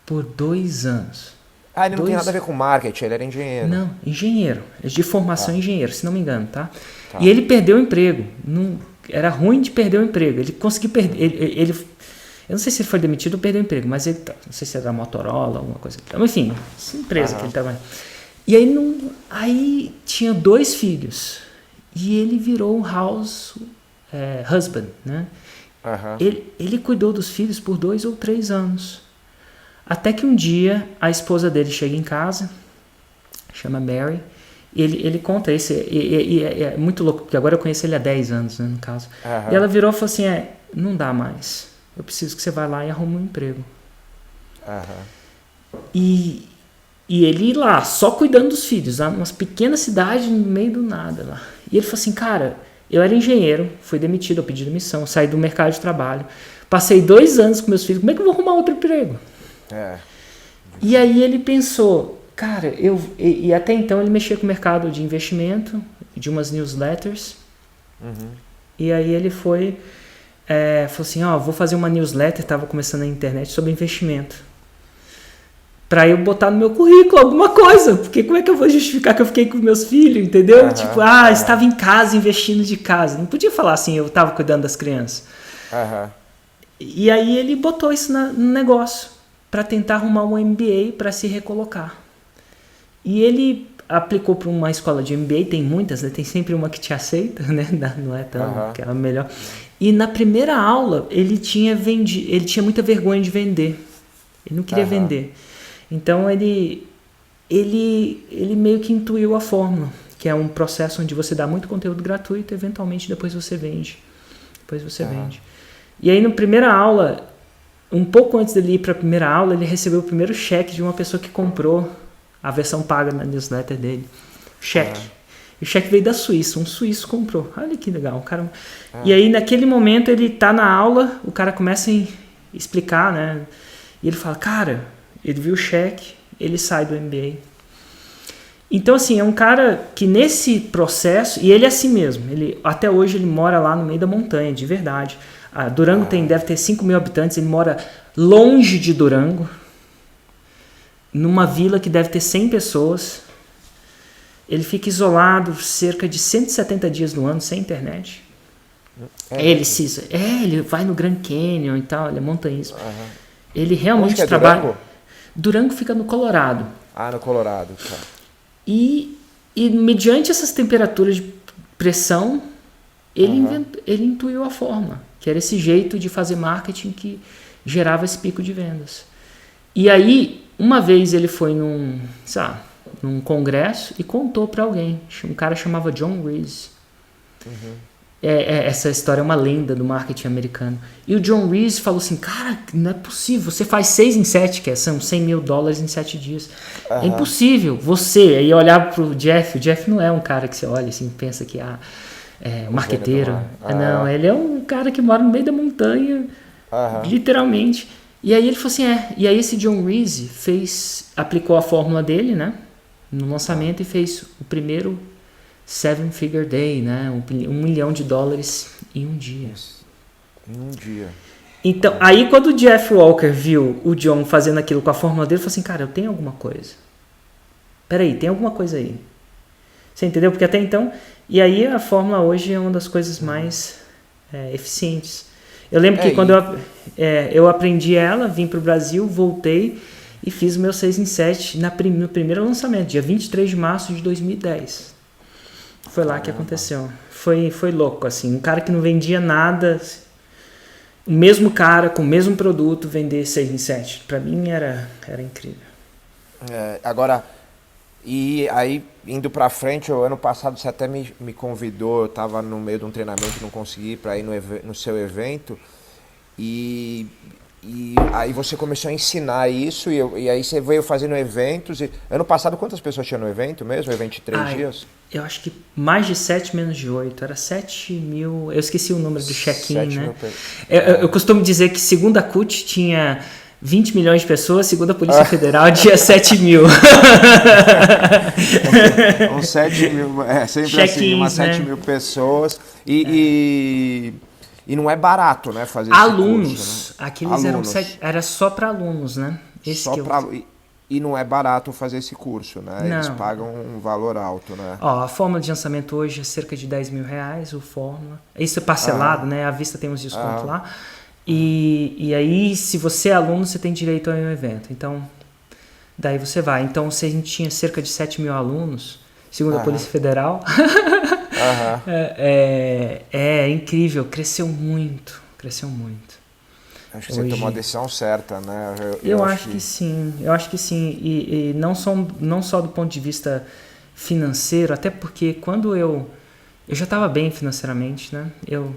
por 2 anos. Ele não tem nada a ver com marketing, ele era engenheiro. Não, engenheiro. De formação engenheiro, se não me engano, tá? E ele perdeu o emprego. Era ruim de perder o emprego. Ele conseguiu perder... eu não sei se ele foi demitido ou perdeu o emprego, mas ele... Não sei se era da Motorola, alguma coisa. Enfim, essa empresa que ele trabalha. E aí tinha 2 filhos. E ele virou um husband, né? Ele cuidou dos filhos por 2 ou 3 anos. Até que um dia a esposa dele chega em casa, chama Mary, e ele conta isso, e é muito louco, porque agora eu conheço ele há 10 anos, né, no caso. E ela virou e falou assim, não dá mais, eu preciso que você vá lá e arrume um emprego. E ele lá, só cuidando dos filhos, lá numa pequena cidade no meio do nada lá. E ele falou assim, cara, eu era engenheiro, fui demitido, eu pedi demissão, saí do mercado de trabalho, passei 2 anos com meus filhos, como é que eu vou arrumar outro emprego? E aí ele pensou, cara, e até então ele mexia com o mercado de investimento, de umas newsletters. E aí ele falou assim, vou fazer uma newsletter, estava começando na internet, sobre investimento. Para eu botar no meu currículo alguma coisa, porque como é que eu vou justificar que eu fiquei com meus filhos, entendeu? Estava em casa investindo de casa. Não podia falar assim, eu estava cuidando das crianças. E aí ele botou isso no negócio, para tentar arrumar um MBA para se recolocar. E ele aplicou para uma escola de MBA, tem muitas, né? Tem sempre uma que te aceita, né? Não é tão que é a melhor. E na primeira aula ele tinha muita vergonha de vender. Ele não queria vender. Então ele meio que intuiu a fórmula, que é um processo onde você dá muito conteúdo gratuito e eventualmente depois você vende. E aí na primeira aula, um pouco antes dele ir para a primeira aula, ele recebeu o primeiro cheque de uma pessoa que comprou a versão paga na newsletter dele. Cheque. E o cheque veio da Suíça. Um suíço comprou. Olha que legal. Cara... E aí, naquele momento, ele tá na aula, o cara começa a explicar, né? E ele fala, cara, ele viu o cheque, ele sai do MBA. Então, assim, é um cara que nesse processo, e ele é assim mesmo, até hoje ele mora lá no meio da montanha, de verdade. Durango deve ter 5 mil habitantes, ele mora longe de Durango, numa vila que deve ter 100 pessoas. Ele fica isolado cerca de 170 dias no ano, sem internet. Ele vai no Grand Canyon e tal, ele é montanhista. Ele realmente trabalha... Durango? Durango fica no Colorado. No Colorado, tá. E mediante essas temperaturas de pressão, ele intuiu a forma, que era esse jeito de fazer marketing que gerava esse pico de vendas. E aí, uma vez ele foi num congresso e contou pra alguém. Um cara chamava John Reese. Essa história é uma lenda do marketing americano. E o John Reese falou assim, cara, não é possível, você faz 6 em 7, que são $100 mil em 7 dias. É impossível. Você, aí olhar pro Jeff, o Jeff não é um cara que você olha assim, pensa que é marqueteiro. Não, ele é um cara que mora no meio da montanha, literalmente. E aí ele falou assim, e aí esse John Reese aplicou a fórmula dele, né, no lançamento e fez o primeiro 7-figure day, né, $1 milhão em um dia. Em um dia. Então, aí quando o Jeff Walker viu o John fazendo aquilo com a fórmula dele, ele falou assim, cara, eu tenho alguma coisa. Peraí, tem alguma coisa aí. Você entendeu? Porque até então... E aí a fórmula hoje é uma das coisas mais eficientes. Eu lembro que quando eu aprendi ela, vim pro Brasil, voltei e fiz o meu 6 em 7 no primeiro lançamento, dia 23 de março de 2010. Foi lá que aconteceu. Foi louco, assim. Um cara que não vendia nada, o mesmo cara com o mesmo produto vender 6 em 7. Pra mim era incrível. Agora, e aí, indo pra frente, o ano passado você até me convidou, eu tava no meio de um treinamento, não consegui ir pra ir no seu evento. E aí você começou a ensinar isso e aí você veio fazendo eventos. Ano passado, quantas pessoas tinham no evento mesmo? O evento de 3 dias? Eu acho que mais de 7, menos de 8. Era 7 mil... Eu esqueci o número do check-in, né? Eu costumo dizer que segundo a CUT tinha 20 milhões de pessoas, segundo a Polícia Federal tinha 7 mil. Uns 7 mil, sempre assim, umas 7 mil pessoas. E não é barato, né, fazer alunos, esse curso, né? Aqueles era só para alunos, né? E não é barato fazer esse curso, né? Não. Eles pagam um valor alto, né? A fórmula de lançamento hoje é cerca de R$10 mil, o fórmula. Isso é parcelado, né? À vista tem uns descontos lá. E aí, se você é aluno, você tem direito a um evento. Então, daí você vai. Então, se a gente tinha cerca de 7 mil alunos, segundo a Polícia Federal... É incrível, cresceu muito. Acho que você tomou a decisão certa, né? Eu acho que sim. E não só do ponto de vista financeiro, até porque quando eu já estava bem financeiramente, né? Eu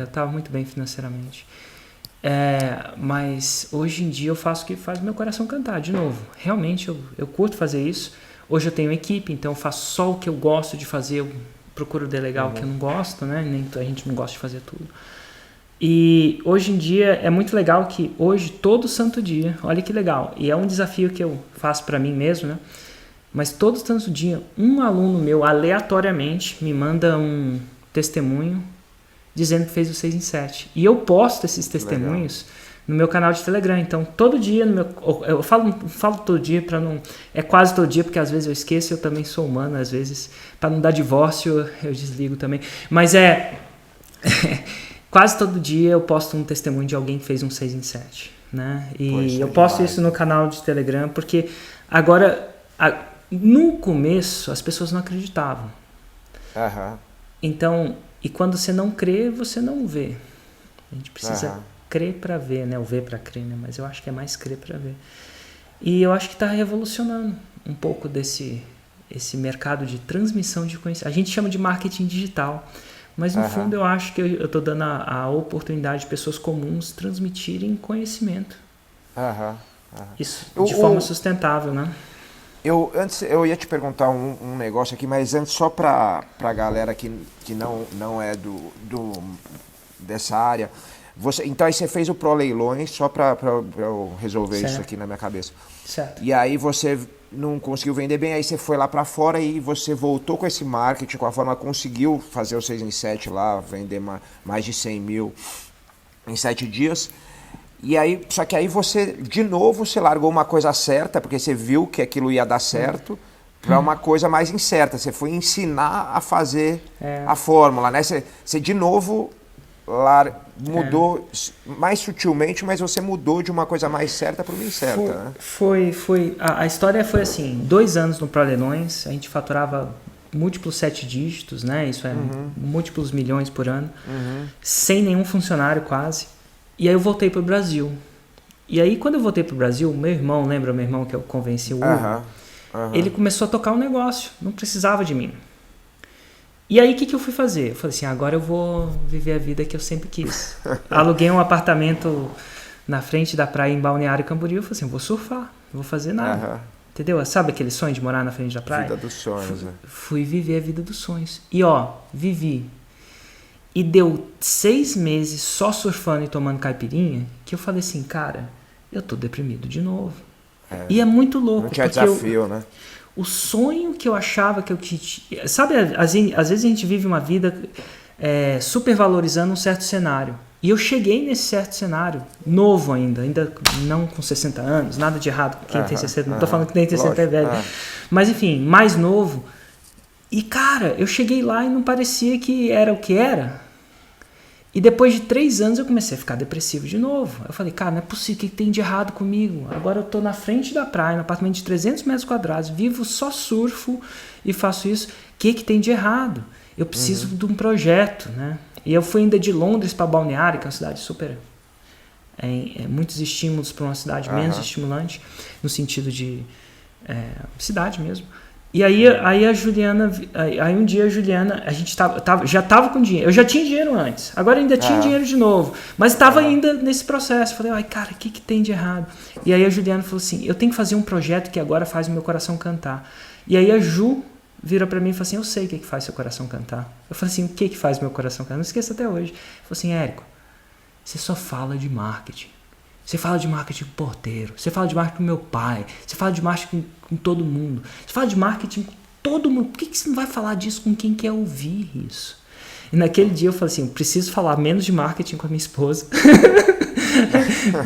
estava muito bem financeiramente. Mas hoje em dia eu faço o que faz meu coração cantar, de novo. Realmente eu curto fazer isso. Hoje eu tenho equipe, então eu faço só o que eu gosto de fazer. Eu procuro delegar o que eu não gosto, né? A gente não gosta de fazer tudo. E hoje em dia é muito legal que hoje, todo santo dia, olha que legal, e é um desafio que eu faço para mim mesmo, né? Mas todo santo dia, um aluno meu, aleatoriamente, me manda um testemunho dizendo que fez o 6 em 7. E eu posto esses testemunhos no meu canal de Telegram. Então, todo dia, eu falo todo dia para não... É quase todo dia, porque às vezes eu esqueço, eu também sou humano, às vezes, para não dar divórcio, eu desligo também. Mas quase todo dia eu posto um testemunho de alguém que fez um 6 em 7, né? E eu posto isso no canal de Telegram, porque agora, no começo, as pessoas não acreditavam. Então, e quando você não crê, você não vê. A gente precisa... crer para ver, né? O ver para crer, né? Mas eu acho que é mais crer para ver. E eu acho que está revolucionando um pouco esse mercado de transmissão de conhecimento. A gente chama de marketing digital, mas no fundo eu acho que eu estou dando a oportunidade de pessoas comuns transmitirem conhecimento. Isso de forma sustentável, né? Antes eu ia te perguntar um negócio aqui, mas antes só para a galera que não é dessa área. Então aí você fez o Pro Leilões só para eu resolver isso aqui na minha cabeça. Certo. E aí você não conseguiu vender bem, aí você foi lá para fora e você voltou com esse marketing, com a forma, conseguiu fazer o 6 em 7 lá, vender mais de 100 mil em 7 dias. E aí, só que aí você, de novo, você largou uma coisa certa, porque você viu que aquilo ia dar certo, para uma coisa mais incerta. Você foi ensinar a fazer a fórmula, né? Você de novo... mudou mais sutilmente, mas você mudou de uma coisa mais certa para uma incerta, né? A história foi assim, 2 anos no Pro Leilões, a gente faturava múltiplos 7 dígitos, né? Isso é múltiplos milhões por ano, sem nenhum funcionário quase. E aí eu voltei para o Brasil. E aí, quando eu voltei pro Brasil, meu irmão, lembra meu irmão que eu convenci o Hugo? Ele começou a tocar um negócio, não precisava de mim. E aí, o que eu fui fazer? Eu falei assim, agora eu vou viver a vida que eu sempre quis. Aluguei um apartamento na frente da praia em Balneário Camboriú. Eu falei assim, vou surfar, não vou fazer nada. Entendeu? Sabe aquele sonho de morar na frente da praia? Vida dos sonhos, Fui viver a vida dos sonhos. E ó, vivi. E deu 6 meses só surfando e tomando caipirinha, que eu falei assim, cara, eu tô deprimido de novo. E é muito louco. Não tinha desafio, né? O sonho que eu achava que eu tinha... Sabe, às vezes a gente vive uma vida supervalorizando um certo cenário. E eu cheguei nesse certo cenário, novo ainda não com 60 anos, nada de errado com quem tem 60, não tô falando que quem tem 60 é velho. Mas enfim, mais novo. E cara, eu cheguei lá e não parecia que era o que era. E depois de 3 anos eu comecei a ficar depressivo de novo. Eu falei, cara, não é possível, o que tem de errado comigo? Agora eu tô na frente da praia, num apartamento de 300 metros quadrados, vivo, só surfo e faço isso. O que tem de errado? Eu preciso de um projeto, né? E eu fui ainda de Londres para Balneário, que é uma cidade super... muitos estímulos para uma cidade menos estimulante, no sentido de cidade mesmo. E aí a Juliana, aí um dia a Juliana, a gente já tava com dinheiro, eu já tinha dinheiro antes, agora ainda tinha dinheiro de novo, mas estava ainda nesse processo. Falei, ai cara, o que tem de errado? E aí a Juliana falou assim, eu tenho que fazer um projeto que agora faz o meu coração cantar. E aí a Ju vira pra mim e fala assim, eu sei o que faz seu coração cantar. Eu falei assim, o que faz meu coração cantar? Não esqueça até hoje. Ele falou assim, Érico, você só fala de marketing. Você fala de marketing com o porteiro, você fala de marketing com meu pai, você fala de marketing com todo mundo, você fala de marketing com todo mundo. Por que você não vai falar disso com quem quer ouvir isso? E naquele dia eu falei assim, eu preciso falar menos de marketing com a minha esposa,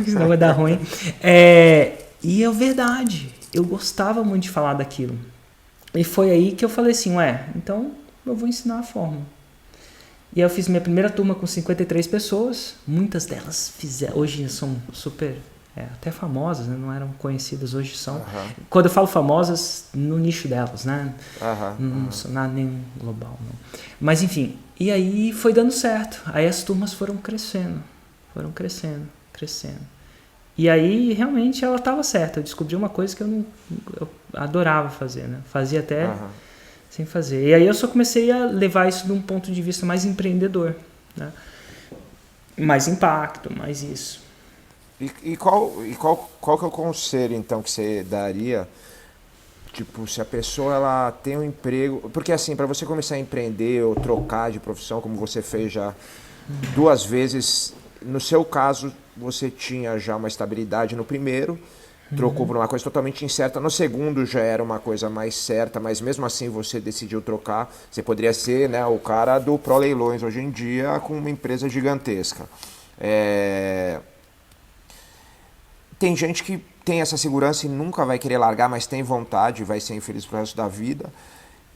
senão vai dar ruim. E é verdade, eu gostava muito de falar daquilo. E foi aí que eu falei assim, então eu vou ensinar a fórmula. E aí eu fiz minha primeira turma com 53 pessoas, muitas delas hoje são super, até famosas, né? Não eram conhecidas, hoje são. Quando eu falo famosas, no nicho delas, né? Não sou nada nem global, não. Mas enfim, e aí foi dando certo. Aí as turmas foram crescendo. E aí realmente ela estava certa. Eu descobri uma coisa que eu adorava fazer, né? Fazia até... sem fazer. E aí eu só comecei a levar isso de um ponto de vista mais empreendedor, né? Mais impacto, mais isso. E qual que é o conselho, então, que você daria, tipo, se a pessoa ela tem um emprego... Porque, assim, para você começar a empreender ou trocar de profissão, como você fez já 2 vezes, no seu caso, você tinha já uma estabilidade no primeiro, trocou por uma coisa totalmente incerta. No segundo já era uma coisa mais certa, mas mesmo assim você decidiu trocar. Você poderia ser, né, o cara do Pro Leilões hoje em dia com uma empresa gigantesca. Tem gente que tem essa segurança e nunca vai querer largar, mas tem vontade, vai ser infeliz pro resto da vida.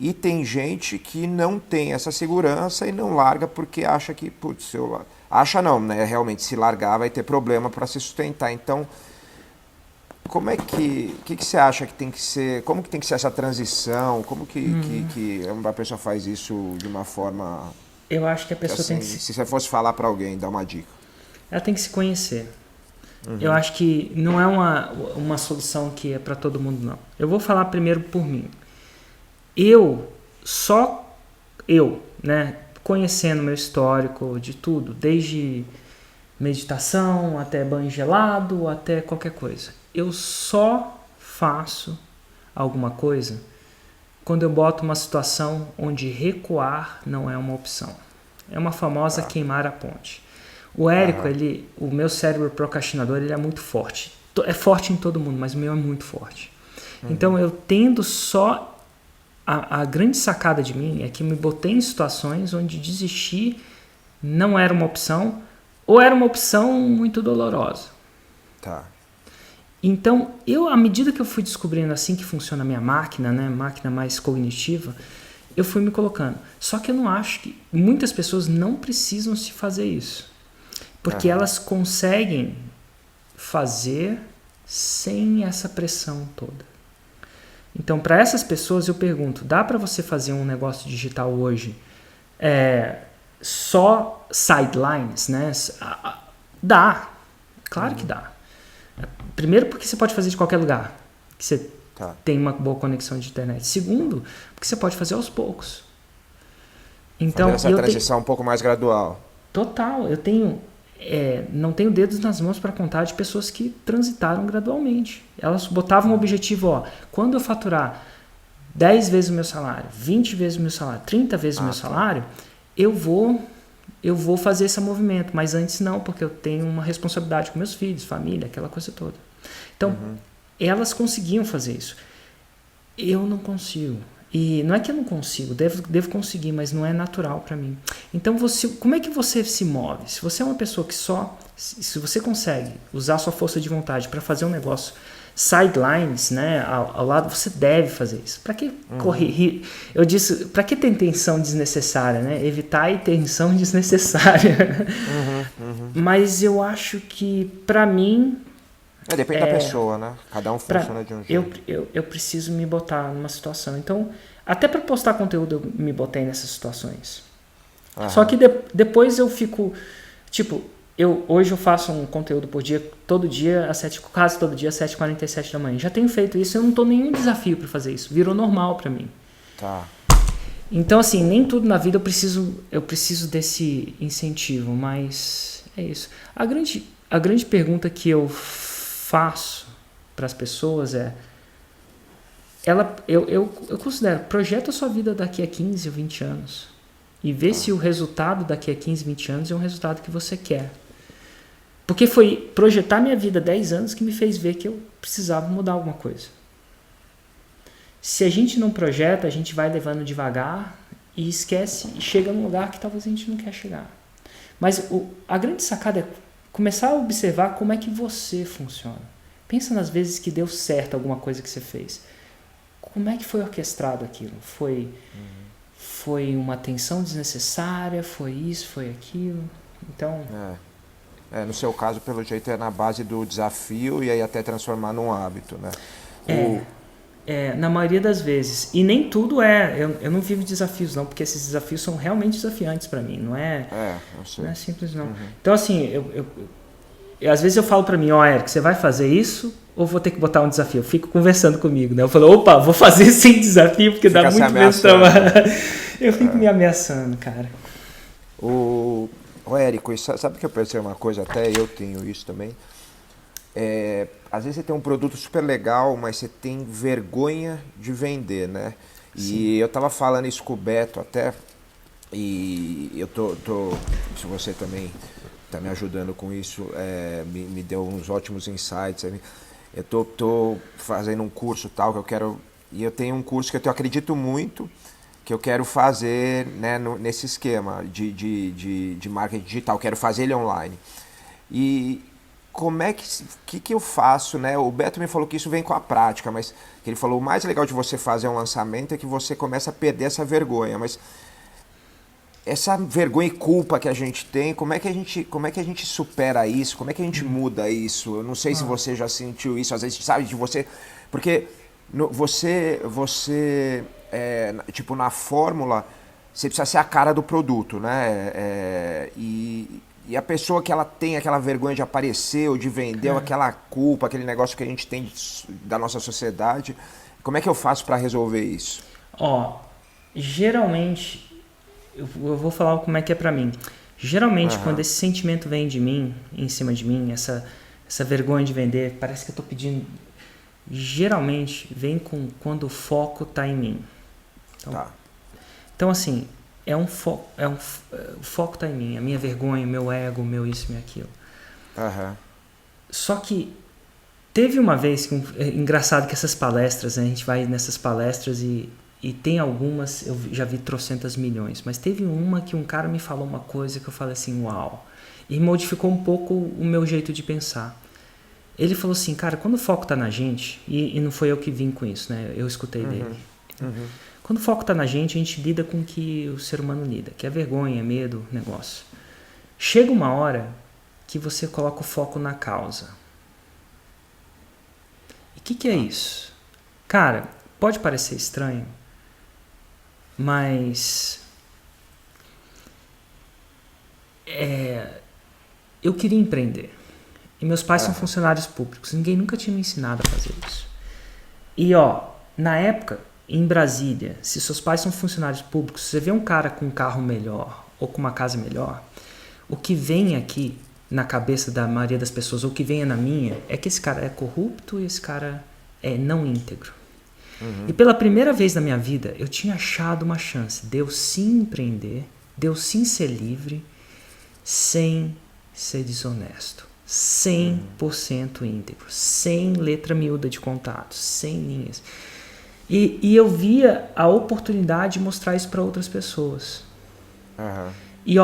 E tem gente que não tem essa segurança e não larga porque acha que, putz, acha não, né? Realmente, se largar vai ter problema para se sustentar. Então, como é que você acha que tem que ser, como que tem que ser essa transição, como que uma pessoa faz isso de uma forma... Eu acho que a pessoa assim, tem que se você fosse falar para alguém, dar uma dica. Ela tem que se conhecer. Eu acho que não é uma solução que é para todo mundo, não. Eu vou falar primeiro por mim. Né, conhecendo meu histórico de tudo, desde meditação até banho gelado, até qualquer coisa. Eu só faço alguma coisa quando eu boto uma situação onde recuar não é uma opção. É uma famosa queimar a ponte. O Érico, o meu cérebro procrastinador, ele é muito forte. É forte em todo mundo, mas o meu é muito forte. Então eu tendo só... A grande sacada de mim é que me botei em situações onde desistir não era uma opção, ou era uma opção muito dolorosa. Tá. Então, à medida que eu fui descobrindo assim que funciona a minha máquina, né, máquina mais cognitiva, eu fui me colocando. Só que eu não acho que... Muitas pessoas não precisam se fazer isso. Porque elas conseguem fazer sem essa pressão toda. Então, para essas pessoas eu pergunto, dá para você fazer um negócio digital hoje só sidelines, né? Dá, claro que dá. Primeiro, porque você pode fazer de qualquer lugar, que você tem uma boa conexão de internet. Segundo, porque você pode fazer aos poucos. Então, fazer essa transição um pouco mais gradual. Total. Eu tenho... não tenho dedos nas mãos para contar de pessoas que transitaram gradualmente. Elas botavam um objetivo, quando eu faturar 10 vezes o meu salário, 20 vezes o meu salário, 30 vezes o meu salário, eu vou fazer esse movimento. Mas antes não, porque eu tenho uma responsabilidade com meus filhos, família, aquela coisa toda. Então, elas conseguiam fazer isso. Eu não consigo. E não é que eu não consigo, devo conseguir, mas não é natural para mim. Então, como é que você se move? Se você é uma pessoa que se você consegue usar sua força de vontade para fazer um negócio sidelines, né, ao lado, você deve fazer isso. Para que correr? Eu disse, para que ter tensão desnecessária, né? Evitar a tensão desnecessária. Mas eu acho que, para mim... depende da pessoa, né? Cada um funciona de um jeito. Eu preciso me botar numa situação. Então, até para postar conteúdo, eu me botei nessas situações. Só que depois eu fico... Tipo, hoje eu faço um conteúdo por dia, todo dia, quase todo dia, às 7h47 da manhã. Já tenho feito isso, eu não estou nenhum desafio para fazer isso. Virou normal para mim. Tá. Então, assim, nem tudo na vida eu preciso desse incentivo, mas é isso. A grande pergunta que eu faço para as pessoas eu considero, projeta a sua vida daqui a 15 ou 20 anos e vê se o resultado daqui a 15, 20 anos é um resultado que você quer. Porque foi projetar minha vida 10 anos que me fez ver que eu precisava mudar alguma coisa. Se a gente não projeta, a gente vai levando devagar e esquece e chega num lugar que talvez a gente não quer chegar. Mas a grande sacada é começar a observar como é que você funciona. Pensa nas vezes que deu certo alguma coisa que você fez. Como é que foi orquestrado aquilo? Foi uma tensão desnecessária? Foi isso? Foi aquilo? Então... no seu caso, pelo jeito, é na base do desafio e aí até transformar num hábito, né? Na maioria das vezes. E nem tudo eu não vivo desafios, não, porque esses desafios são realmente desafiantes para mim. Não é simples, não. Então, assim, às vezes eu falo para mim, Eric, você vai fazer isso ou vou ter que botar um desafio? Eu fico conversando comigo, né? Eu falo, opa, vou fazer sem desafio, porque dá muito menos trabalho. Eu fico me ameaçando, cara. Érico, sabe que eu pensei uma coisa, até eu tenho isso também? Às vezes você tem um produto super legal, mas você tem vergonha de vender, né? Sim. E eu tava falando isso com o Beto até, e eu se você também tá me ajudando com isso, me deu uns ótimos insights. Eu tô fazendo um curso tal que eu quero, e eu tenho um curso que eu acredito muito, que eu quero fazer, né, nesse esquema de marketing digital, quero fazer ele online. E como é que eu faço, né? O Beto me falou que isso vem com a prática, mas ele falou, o mais legal de você fazer um lançamento é que você começa a perder essa vergonha, mas essa vergonha e culpa que a gente tem, como é que a gente supera isso? Como é que a gente muda isso? Eu não sei se você já sentiu isso, às vezes, sabe, de você, porque tipo, na fórmula, você precisa ser a cara do produto, né? E a pessoa que ela tem aquela vergonha de aparecer ou de vender, ou aquela culpa, aquele negócio que a gente tem da nossa sociedade, como é que eu faço para resolver isso? Geralmente, eu vou falar como é que é para mim. Geralmente, quando esse sentimento vem de mim, em cima de mim, essa vergonha de vender, parece que eu tô pedindo... Geralmente, vem quando o foco tá em mim. Então, assim, o foco tá em mim, a minha vergonha, meu ego, meu isso, meu aquilo. Só que teve uma vez que engraçado que essas palestras, né, a gente vai nessas palestras e tem algumas, eu já vi trocentas milhões, mas teve uma que um cara me falou uma coisa que eu falei assim, uau, e modificou um pouco o meu jeito de pensar. Ele falou assim, cara, quando o foco tá na gente, e não foi eu que vim com isso, né, eu escutei dele. Quando o foco está na gente, a gente lida com o que o ser humano lida, que é vergonha, medo, negócio. Chega uma hora que você coloca o foco na causa. E o que é isso? Cara, pode parecer estranho, mas eu queria empreender. E meus pais são funcionários públicos. Ninguém nunca tinha me ensinado a fazer isso. E na época, em Brasília, se seus pais são funcionários públicos, você vê um cara com um carro melhor ou com uma casa melhor, o que vem aqui na cabeça da maioria das pessoas, ou o que vem na minha, é que esse cara é corrupto e esse cara é não íntegro. E pela primeira vez na minha vida, eu tinha achado uma chance de eu sim empreender, de eu sim ser livre, sem ser desonesto. 100% íntegro, sem letra miúda de contato, sem linhas. E eu via a oportunidade de mostrar isso para outras pessoas. E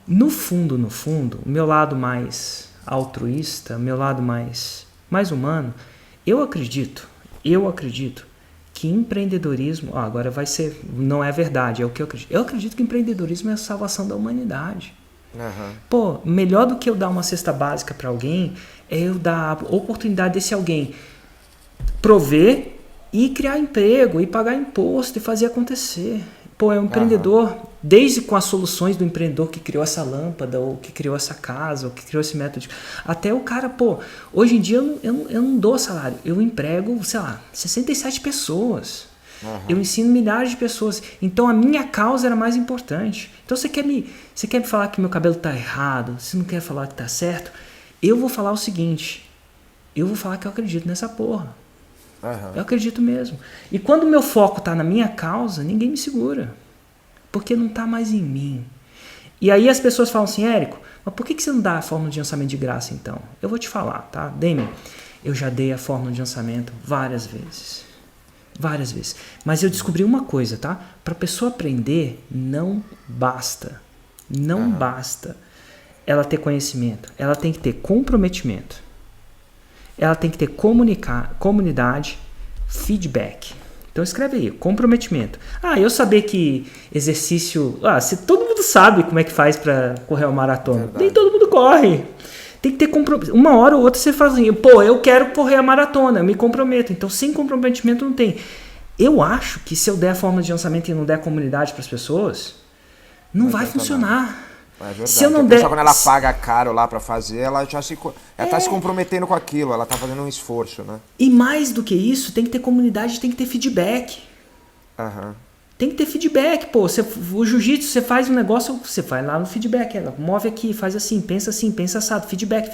no fundo, o meu lado mais altruísta, meu lado mais humano, eu acredito que empreendedorismo, agora vai ser, não é verdade, é o que eu acredito. Eu acredito que empreendedorismo é a salvação da humanidade. Pô, melhor do que eu dar uma cesta básica para alguém é eu dar a oportunidade desse alguém prover e criar emprego, e pagar imposto, e fazer acontecer. Pô, é um empreendedor, desde com as soluções do empreendedor que criou essa lâmpada, ou que criou essa casa, ou que criou esse método, até o cara, hoje em dia eu não dou salário, eu emprego, 67 pessoas. Eu ensino milhares de pessoas. Então a minha causa era mais importante. Então você quer me falar que meu cabelo está errado, você não quer falar que está certo, eu vou falar o seguinte, eu vou falar que eu acredito nessa porra. Eu acredito mesmo. E quando o meu foco está na minha causa, ninguém me segura. Porque não está mais em mim. E aí as pessoas falam assim, Érico, mas por que você não dá a fórmula de lançamento de graça então? Eu vou te falar, tá? Damien, eu já dei a fórmula de lançamento várias vezes. Mas eu descobri uma coisa, tá? Para a pessoa aprender, não basta ela ter conhecimento. Ela tem que ter comprometimento. Ela tem que ter comunidade, feedback. Então escreve aí, comprometimento. Eu saber que exercício... se todo mundo sabe como é que faz para correr uma maratona. Verdade. Nem todo mundo corre. Tem que ter comprometimento. Uma hora ou outra você fala assim, eu quero correr a maratona, eu me comprometo. Então sem comprometimento não tem. Eu acho que se eu der a forma de lançamento e não der comunidade para as pessoas, não vai funcionar. Se eu não der... quando ela paga caro lá para fazer, ela já tá se comprometendo com aquilo, ela tá fazendo um esforço, né? E mais do que isso, tem que ter comunidade, tem que ter feedback. Tem que ter feedback, o jiu-jitsu, você faz um negócio, você vai lá no feedback, ela move aqui, faz assim, pensa assado, feedback.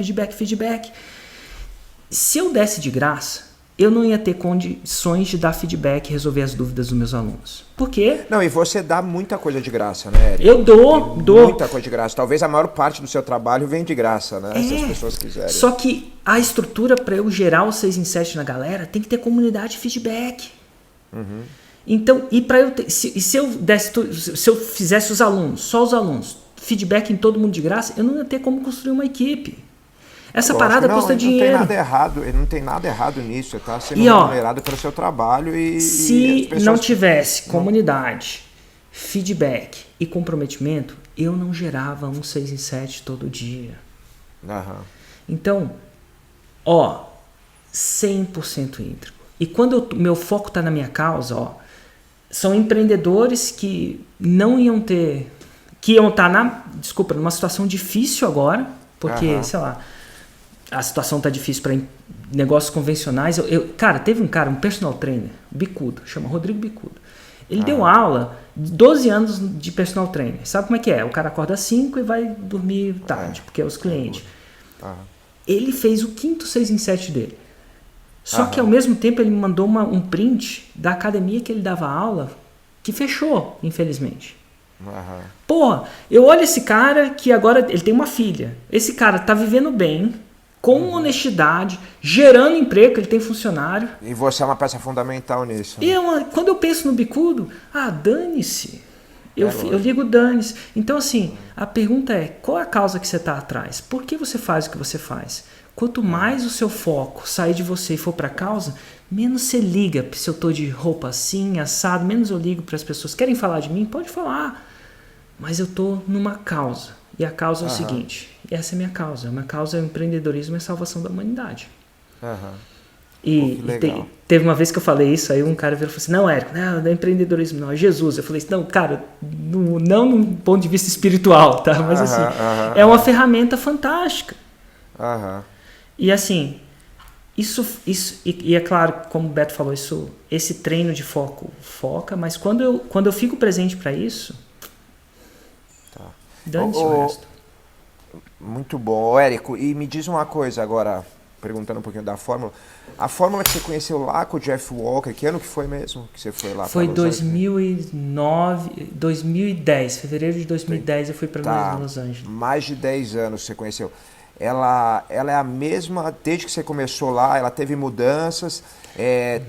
Se eu desse de graça, eu não ia ter condições de dar feedback e resolver as dúvidas dos meus alunos. Por quê? Não, e você dá muita coisa de graça, né, Érico? Eu dou. Muita coisa de graça. Talvez a maior parte do seu trabalho vem de graça, né? Se as pessoas quiserem. Só que a estrutura para eu gerar o 6 em 7 na galera tem que ter comunidade e feedback. Então, e para eu ter, se eu fizesse só os alunos, feedback em todo mundo de graça, eu não ia ter como construir uma equipe. Essa parada custa dinheiro. Não tem nada errado nisso. Você está sendo remunerado pelo seu trabalho se não tivesse comunidade, feedback e comprometimento, eu não gerava um 6 em 7 todo dia. Então, 100% íntegro. E quando meu foco está na minha causa, são empreendedores que não iam ter... que iam estar numa situação difícil agora, porque, a situação tá difícil para negócios convencionais. Cara, teve um personal trainer, bicudo, chama Rodrigo Bicudo. Ele deu aula de 12 anos de personal trainer. Sabe como é que é? O cara acorda às 5 e vai dormir tarde, porque é os clientes. Ele fez o 5º 6 em 7 dele. Só que ao mesmo tempo ele me mandou um print da academia que ele dava aula, que fechou, infelizmente. Eu olho esse cara que agora ele tem uma filha. Esse cara tá vivendo bem, com honestidade, gerando emprego, ele tem funcionário. E você é uma peça fundamental nisso. Né? E quando eu penso no bicudo, dane-se. Eu ligo dane-se. Então, assim, a pergunta é, qual é a causa que você está atrás? Por que você faz o que você faz? Quanto mais o seu foco sair de você e for para a causa, menos você liga se eu estou de roupa assim, assado, menos eu ligo para as pessoas. Querem falar de mim? Pode falar. Mas eu estou numa causa. E a causa é o seguinte, essa é a minha causa. A minha causa é o empreendedorismo e a salvação da humanidade. E teve uma vez que eu falei isso, aí um cara virou e falou assim, não, Érico, não é empreendedorismo, não, é Jesus. Eu falei assim, não, cara, não num ponto de vista espiritual, tá? Mas assim, é uma ferramenta fantástica. E assim, e é claro, como o Beto falou, esse treino de foca, mas quando eu fico presente para isso, Tá. dane-se o resto. Muito bom. Ô, Érico, e me diz uma coisa agora, perguntando um pouquinho da fórmula. A fórmula que você conheceu lá com o Jeff Walker, que ano que foi mesmo que você foi lá? Foi 2009, 2010, fevereiro de 2010 eu fui para Los Angeles. Mais de 10 anos você conheceu. Ela é a mesma desde que você começou lá, ela teve mudanças,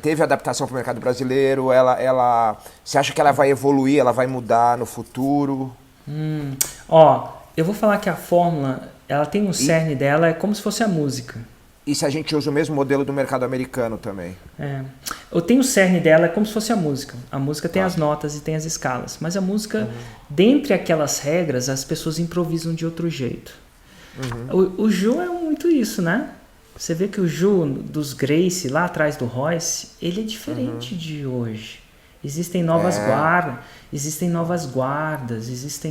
teve adaptação para o mercado brasileiro, você acha que ela vai evoluir, ela vai mudar no futuro? Eu vou falar que a fórmula, ela tem um cerne dela, é como se fosse a música. E se a gente usa o mesmo modelo do mercado americano também? Eu tenho o cerne dela, é como se fosse a música. A música tem as notas e tem as escalas. Mas a música, dentre aquelas regras, as pessoas improvisam de outro jeito. O Ju é muito isso, né? Você vê que o Ju dos Gracie, lá atrás do Royce, ele é diferente de hoje. Existem novas guardas, existem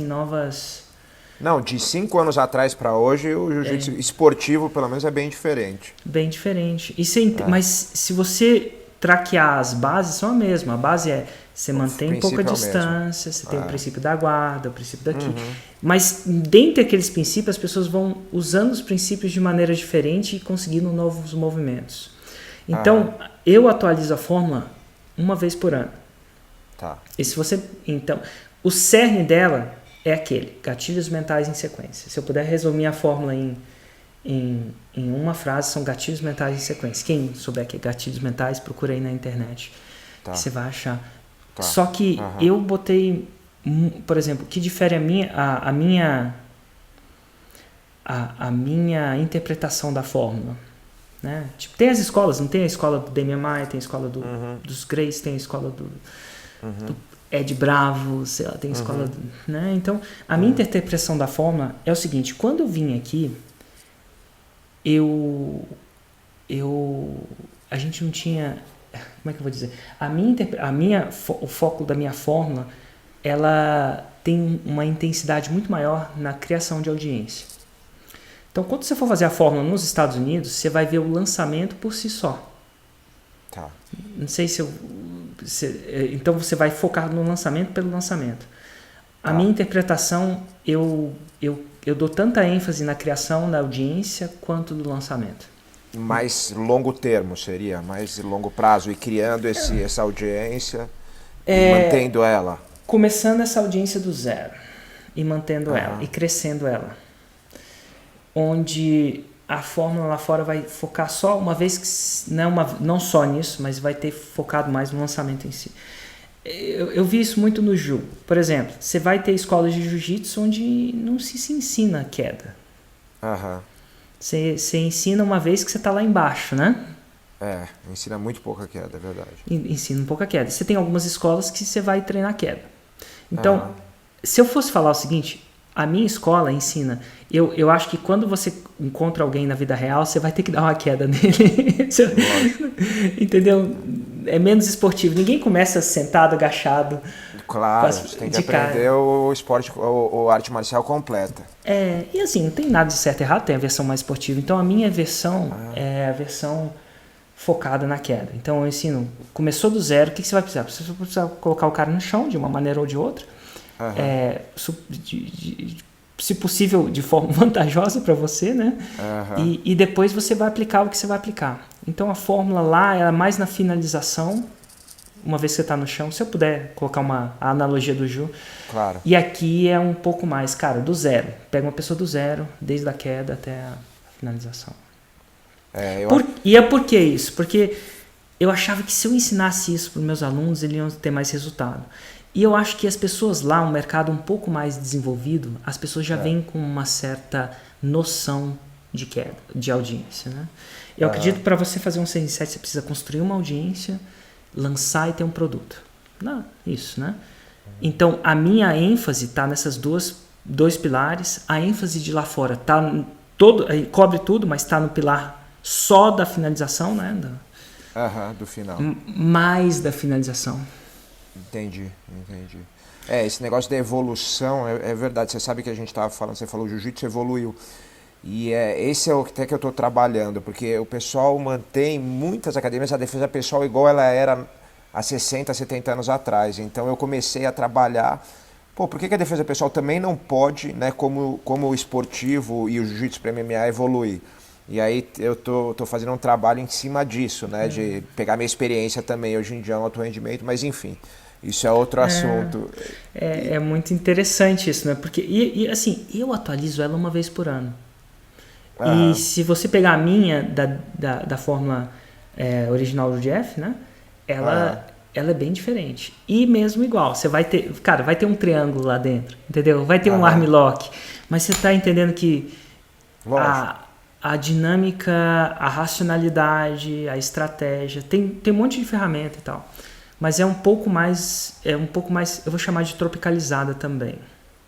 novas... Não, de 5 anos atrás para hoje, o jiu-jitsu esportivo, pelo menos, é bem diferente. Bem diferente. Mas se você traquear as bases, são a mesma. A base você mantém pouca distância, você tem o princípio da guarda, o princípio daqui. Mas dentre aqueles princípios, as pessoas vão usando os princípios de maneira diferente e conseguindo novos movimentos. Então, eu atualizo a fórmula uma vez por ano. Tá. E se você... Então, o cerne dela é aquele, gatilhos mentais em sequência. Se eu puder resumir a fórmula em uma frase, são gatilhos mentais em sequência. Quem souber que é gatilhos mentais, procura aí na internet. Tá. Você vai achar. Tá. Só que eu botei, por exemplo, o que difere a minha interpretação da fórmula. Né? Tipo, tem as escolas, não tem a escola do Demian Maia, tem a escola dos Gracie, tem a escola do Ed Bravo, sei lá, tem a escola... Né? Então, a minha interpretação da fórmula é o seguinte, quando eu vim aqui, a gente não tinha... Como é que eu vou dizer? O foco da minha fórmula, ela tem uma intensidade muito maior na criação de audiência. Então, quando você for fazer a fórmula nos Estados Unidos, você vai ver o lançamento por si só. Tá. Não sei se então você vai focar no lançamento pelo lançamento. A minha interpretação, eu dou tanta ênfase na criação da audiência quanto do lançamento. Mais longo termo seria, mais longo prazo, e criando essa audiência e mantendo ela. Começando essa audiência do zero e mantendo ela e crescendo ela. Onde a fórmula lá fora vai focar só, uma vez que não só nisso, mas vai ter focado mais no lançamento em si. Eu vi isso muito no Ju. Por exemplo, você vai ter escolas de jiu-jitsu onde não se ensina queda. Você ensina uma vez que você está lá embaixo, né? Ensina muito pouca queda, é verdade. Ensina pouca queda. Você tem algumas escolas que você vai treinar queda. Então, se eu fosse falar o seguinte... A minha escola ensina, eu acho que quando você encontra alguém na vida real, você vai ter que dar uma queda nele. Entendeu? É menos esportivo. Ninguém começa sentado, agachado. Claro, você tem que aprender o esporte, o arte marcial completa. E assim, não tem nada de certo e errado, tem a versão mais esportiva. Então a minha versão é a versão focada na queda. Então eu ensino, começou do zero, o que você vai precisar? Você vai precisar colocar o cara no chão de uma maneira ou de outra. Se possível de forma vantajosa para você, né? E depois você vai aplicar o que você vai aplicar. Então a fórmula lá é mais na finalização, uma vez que você está no chão. Se eu puder colocar a analogia do Ju. Claro. E aqui é um pouco mais, cara, do zero. Pega uma pessoa do zero, desde a queda até a finalização. E por que isso? Porque eu achava que se eu ensinasse isso para os meus alunos, eles iam ter mais resultado. E eu acho que as pessoas lá, um mercado um pouco mais desenvolvido, as pessoas já vêm com uma certa noção de queda, de audiência, né? Eu acredito que para você fazer um 6 em 7, você precisa construir uma audiência, lançar e ter um produto. Não, isso, né? Então, a minha ênfase está nessas dois pilares. A ênfase de lá fora cobre tudo, mas está no pilar só da finalização, né? Do final. Mais da finalização. Entendi. Esse negócio da evolução é verdade. Você sabe que a gente estava falando, você falou, o jiu-jitsu evoluiu. E esse é o que até que eu estou trabalhando, porque o pessoal mantém muitas academias, a defesa pessoal igual ela era há 60, 70 anos atrás. Então eu comecei a trabalhar, pô, por que que a defesa pessoal também não pode, né, como o esportivo e o jiu-jitsu para MMA evoluir? E aí eu tô fazendo um trabalho em cima disso, né, de pegar minha experiência também hoje em dia no alto rendimento, mas enfim, isso é outro assunto. É muito interessante isso, né? Porque, assim, eu atualizo ela uma vez por ano. E Aham, se você pegar a minha da fórmula original do Jeff, né? aham, Ela é bem diferente. E mesmo igual, você vai ter, cara, vai ter um triângulo lá dentro, entendeu? Vai ter um aham, armlock, mas você tá entendendo que lógico. a dinâmica, a racionalidade, a estratégia, tem um monte de ferramenta e tal. Mas é um pouco mais, eu vou chamar de tropicalizada também.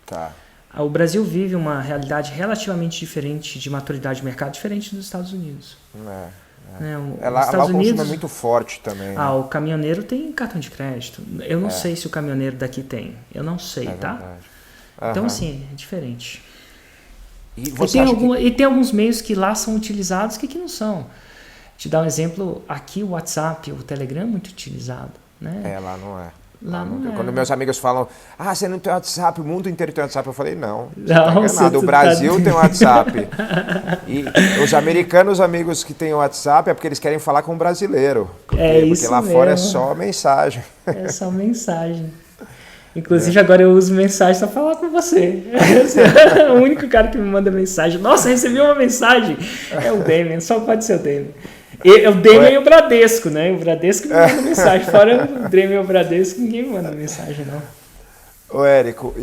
Tá. O Brasil vive uma realidade relativamente diferente de maturidade de mercado, diferente dos Estados Unidos. É. Né? Os Lá Estados o consumo é Unidos, muito forte também, né? o caminhoneiro tem cartão de crédito. Eu não É, sei se o caminhoneiro daqui tem. Eu não sei, é tá? verdade. Então, Aham. assim, é diferente. E você acha que. E tem alguns meios que lá são utilizados que aqui não são. Te dar um exemplo, aqui o WhatsApp, o Telegram é muito utilizado. Né? É, lá não é. Lá Não não tem. é. Quando meus amigos falam, você não tem WhatsApp, o mundo inteiro tem WhatsApp, eu falei, não, você tá Não, você enganado. O tá... Brasil tem WhatsApp. E os americanos, amigos que têm WhatsApp, é porque eles querem falar com o brasileiro. É Porque isso lá fora é mesmo. só mensagem. É só mensagem. Inclusive, agora eu uso mensagem pra falar com você. O único cara que me manda mensagem. Nossa, recebi uma mensagem. É o Demian, só pode ser o Demian. O Demian e o Bradesco, né? O Bradesco me manda mensagem. Fora o Demian e o Bradesco, ninguém me manda mensagem, não. Ô, Érico,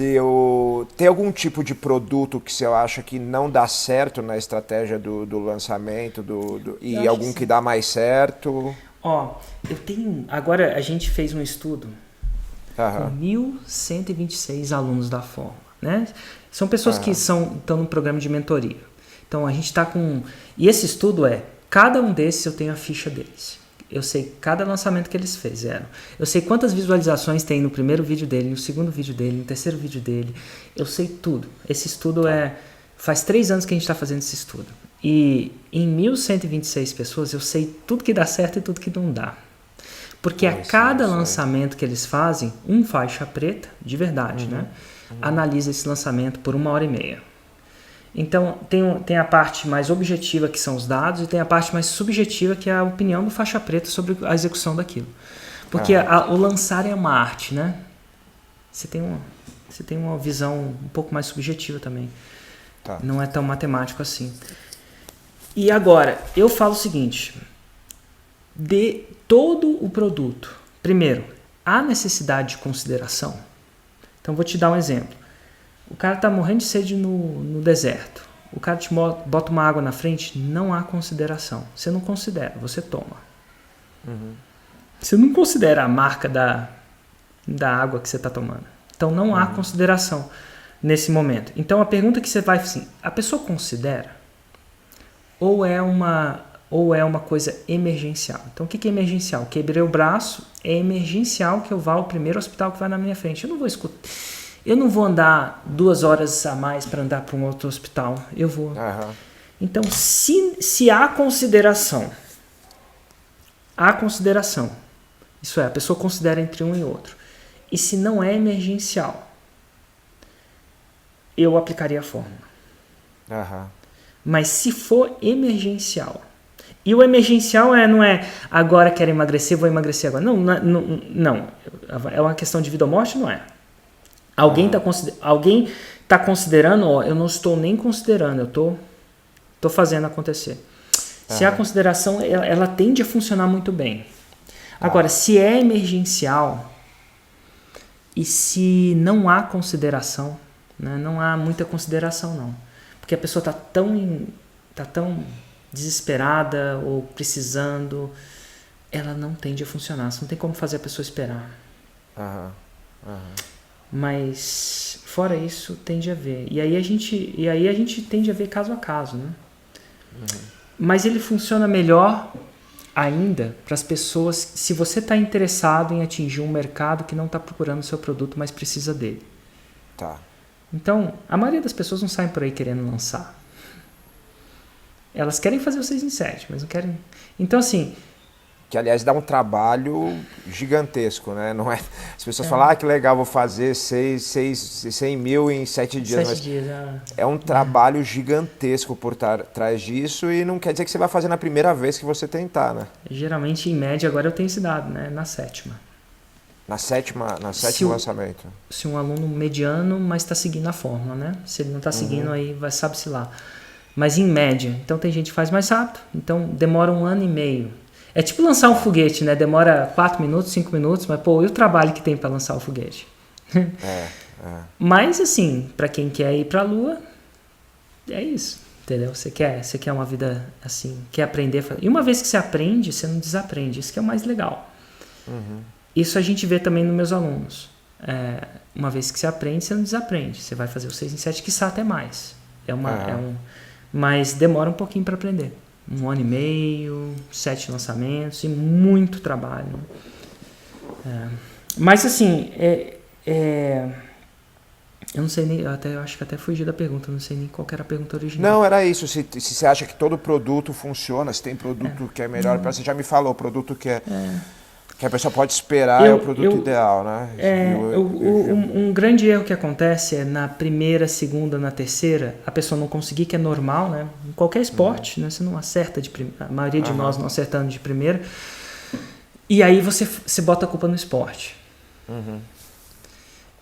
tem algum tipo de produto que você acha que não dá certo na estratégia do lançamento Eu e acho que algum que sim. dá mais certo? Ó, eu tenho... Agora, a gente fez um estudo com Aham, 1.126 alunos da forma, né? São pessoas que aham, estão no programa de mentoria. Então, a gente está com... E esse estudo cada um desses eu tenho a ficha deles. Eu sei cada lançamento que eles fizeram. Eu sei quantas visualizações tem no primeiro vídeo dele, no segundo vídeo dele, no terceiro vídeo dele. Eu sei tudo. Esse estudo faz 3 anos que a gente está fazendo esse estudo. E em 1.126 pessoas eu sei tudo que dá certo e tudo que não dá. Porque a cada lançamento que eles fazem, um faixa preta, de verdade, né? Analisa esse lançamento por 1h30. Então, tem a parte mais objetiva, que são os dados, e tem a parte mais subjetiva, que é a opinião do faixa preta sobre a execução daquilo. Porque o lançar é uma arte, né? Você tem uma visão um pouco mais subjetiva também. tá. Não é tão matemático assim. E agora, eu falo o seguinte... De todo o produto, primeiro, há necessidade de consideração? Então, vou te dar um exemplo. O cara está morrendo de sede no deserto. O cara te bota uma água na frente, não há consideração. Você não considera, você toma. Você não considera a marca da água que você está tomando. Então, não há consideração nesse momento. Então, a pergunta que você vai assim, a pessoa considera? Ou é uma coisa emergencial? Então, o que é emergencial? Quebrei o braço, é emergencial que eu vá ao primeiro hospital que vai na minha frente. Eu não vou andar 2 horas a mais para andar para um outro hospital. Eu vou. Então, se há consideração, isso é, a pessoa considera entre um e outro, e se não é emergencial, eu aplicaria a fórmula. Mas se for emergencial, e o emergencial não é agora quero emagrecer, vou emagrecer agora. Não. É uma questão de vida ou morte, não é. Alguém está considerando, eu não estou nem considerando, eu estou fazendo acontecer. Se há consideração, ela tende a funcionar muito bem. Agora, se é emergencial e se não há consideração, né, não há muita consideração não. Porque a pessoa está tão desesperada ou precisando, ela não tende a funcionar. Você não tem como fazer a pessoa esperar. Mas fora isso, tende a ver. E aí a gente tende a ver caso a caso, né? Mas ele funciona melhor ainda para as pessoas se você está interessado em atingir um mercado que não está procurando o seu produto, mas precisa dele. Tá. Então, a maioria das pessoas não saem por aí querendo lançar. Elas querem fazer o 6 em 7, mas não querem... Então, assim... Que, aliás, dá um trabalho gigantesco, né? Não é... As pessoas falam, que legal, vou fazer 100 mil em 7 dias. 7 dias, já... É um trabalho gigantesco por trás disso e não quer dizer que você vai fazer na primeira vez que você tentar, né? Geralmente, em média, agora eu tenho esse dado, né? Na sétima. Na sétimo lançamento. Se um aluno mediano, mas está seguindo a fórmula, né? Se ele não está seguindo, aí sabe-se lá. Mas em média. Então tem gente que faz mais rápido. Então demora 1 ano e meio. É tipo lançar um foguete, né? Demora 4 minutos, 5 minutos, mas pô, e o trabalho que tem para lançar o foguete? Mas assim, para quem quer ir para a Lua, é isso, entendeu? Você quer uma vida assim, quer aprender. E uma vez que você aprende, você não desaprende. Isso que é o mais legal. Isso a gente vê também nos meus alunos. Uma vez que você aprende, você não desaprende. Você vai fazer o 6 em 7, quiçá até mais. Mas demora um pouquinho para aprender. 1 ano e meio, 7 lançamentos e muito trabalho. Mas assim, eu não sei nem, eu acho que até fugi da pergunta, não sei nem qual que era a pergunta original. Não, era isso, se você acha que todo produto funciona, se tem produto que é melhor, você já me falou, produto que que a pessoa pode esperar é o produto ideal, né? Um grande erro que acontece é na primeira, segunda, na terceira, a pessoa não conseguir, que é normal, né? Em qualquer esporte, né? Você não acerta de primeira, a maioria de nós não acertando de primeira. E aí você bota a culpa no esporte.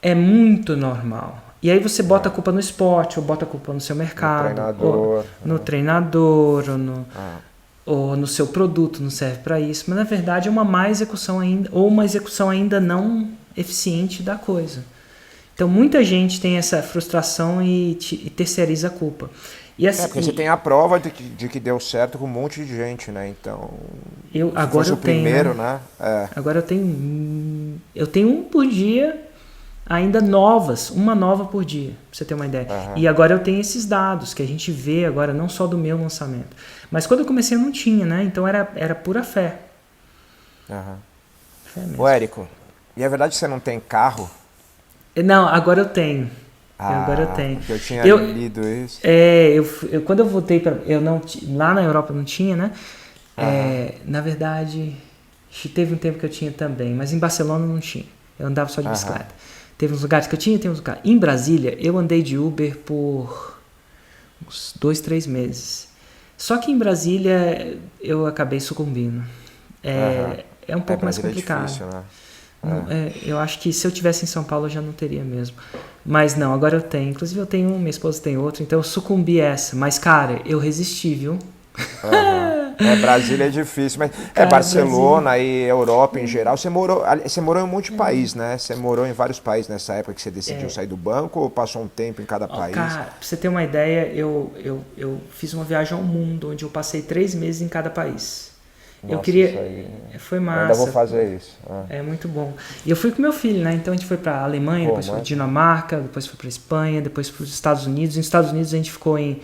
É muito normal. E aí você bota a culpa no esporte, ou bota a culpa no seu mercado, no treinador, ou no seu produto, não serve para isso, mas na verdade é uma má execução ainda, ou uma execução ainda não eficiente da coisa. Então muita gente tem essa frustração e terceiriza a culpa. E assim, porque você tem a prova de que deu certo com um monte de gente, né? Então, agora eu tenho, primeiro, né? Agora eu tenho um por dia, ainda novas, uma nova por dia, pra você ter uma ideia. E agora eu tenho esses dados que a gente vê agora, não só do meu lançamento. Mas quando eu comecei eu não tinha, né? Então era pura fé. Fé mesmo. Ô, Érico, e é verdade que você não tem carro? Não, agora eu tenho. Agora eu tenho. Porque eu tinha lido isso. Quando eu voltei para... Lá na Europa não tinha, né? Na verdade, teve um tempo que eu tinha também, mas em Barcelona não tinha. Eu andava só de bicicleta. Teve uns lugares que eu tinha, tem uns lugares. Em Brasília, eu andei de Uber por uns 2, 3 meses. Só que em Brasília eu acabei sucumbindo. É um pouco mais complicado. É difícil, né? Eu acho que se eu tivesse em São Paulo eu já não teria mesmo. Mas não, agora eu tenho. Inclusive eu tenho um, minha esposa tem outro, então eu sucumbi a essa. Mas, cara, eu resisti, viu? Brasília é difícil, mas Barcelona e Europa em geral. Você morou em um monte de país, né? Você morou em vários países nessa época que você decidiu sair do banco ou passou um tempo em cada país? Cara, pra você ter uma ideia, eu fiz uma viagem ao mundo, onde eu passei 3 meses em cada país. Nossa, eu queria. Isso aí... Foi massa. Eu ainda vou fazer isso. É muito bom. E eu fui com meu filho, né? Então a gente foi pra Alemanha, depois foi pra Dinamarca, depois foi pra Espanha, depois para os Estados Unidos. Nos Estados Unidos a gente ficou em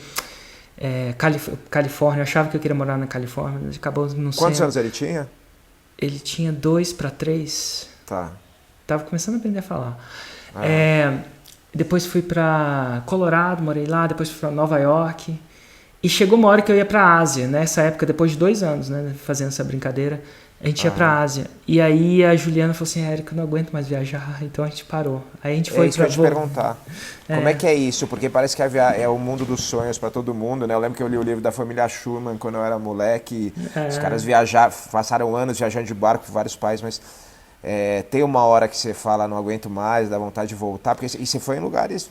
Califórnia. Eu achava que eu queria morar na Califórnia, mas acabou não sendo. Quantos anos ele tinha? Ele tinha 2 para 3. Tá. Tava começando a aprender a falar. Depois fui pra Colorado, morei lá. Depois fui pra Nova York. E chegou uma hora que eu ia pra Ásia, nessa época, depois de 2 anos, né, fazendo essa brincadeira, a gente ia pra Ásia. E aí a Juliana falou assim, Érico, eu não aguento mais viajar, então a gente parou. Aí a gente foi isso que eu ia te perguntar. Como é que é isso? Porque parece que é o mundo dos sonhos pra todo mundo, né? Eu lembro que eu li o livro da família Schumann quando eu era moleque, os caras passaram anos viajando de barco por vários países, mas tem uma hora que você fala, não aguento mais, dá vontade de voltar, porque e você foi em lugares,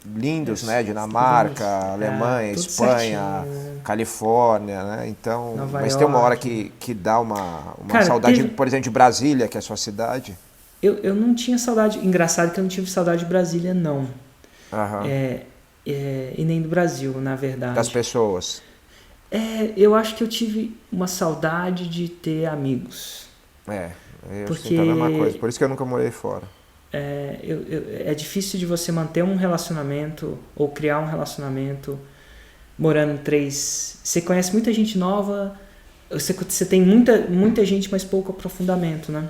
lindos, né? Dinamarca, Alemanha, Espanha, Califórnia, né? Então, mas tem uma hora que dá uma cara, saudade, por exemplo, de Brasília, que é a sua cidade? Eu não tinha saudade, engraçado que eu não tive saudade de Brasília, não. E nem do Brasil, na verdade. Das pessoas? Eu acho que eu tive uma saudade de ter amigos. Eu sinto a mesma coisa, por isso que eu nunca morei fora. É difícil de você manter um relacionamento ou criar um relacionamento morando 3. Você conhece muita gente nova, você tem muita gente, mas pouco aprofundamento, né?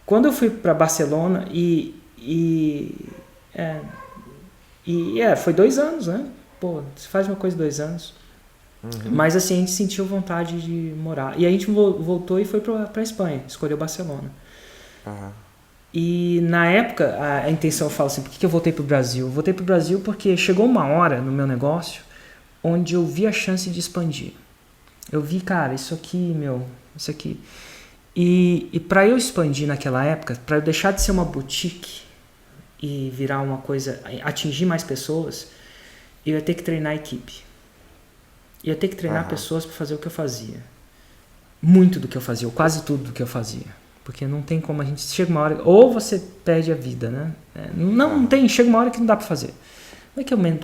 Quando eu fui para Barcelona foi 2 anos, né? Pô, você faz uma coisa 2 anos. Mas assim, a gente sentiu vontade de morar. E a gente voltou e foi pra Espanha, escolheu Barcelona. Aham. E na época, a intenção, eu falo assim, por que eu voltei pro Brasil? Eu voltei pro Brasil porque chegou uma hora no meu negócio onde eu vi a chance de expandir. Eu vi, cara, isso aqui. E para eu expandir naquela época, para eu deixar de ser uma boutique e virar uma coisa, atingir mais pessoas, eu ia ter que treinar a equipe. Eu ia ter que treinar pessoas para fazer o que eu fazia. Muito do que eu fazia, ou quase tudo do que eu fazia. Porque não tem como a gente... Chega uma hora... Ou você perde a vida, né? Não tem... Chega uma hora que não dá para fazer.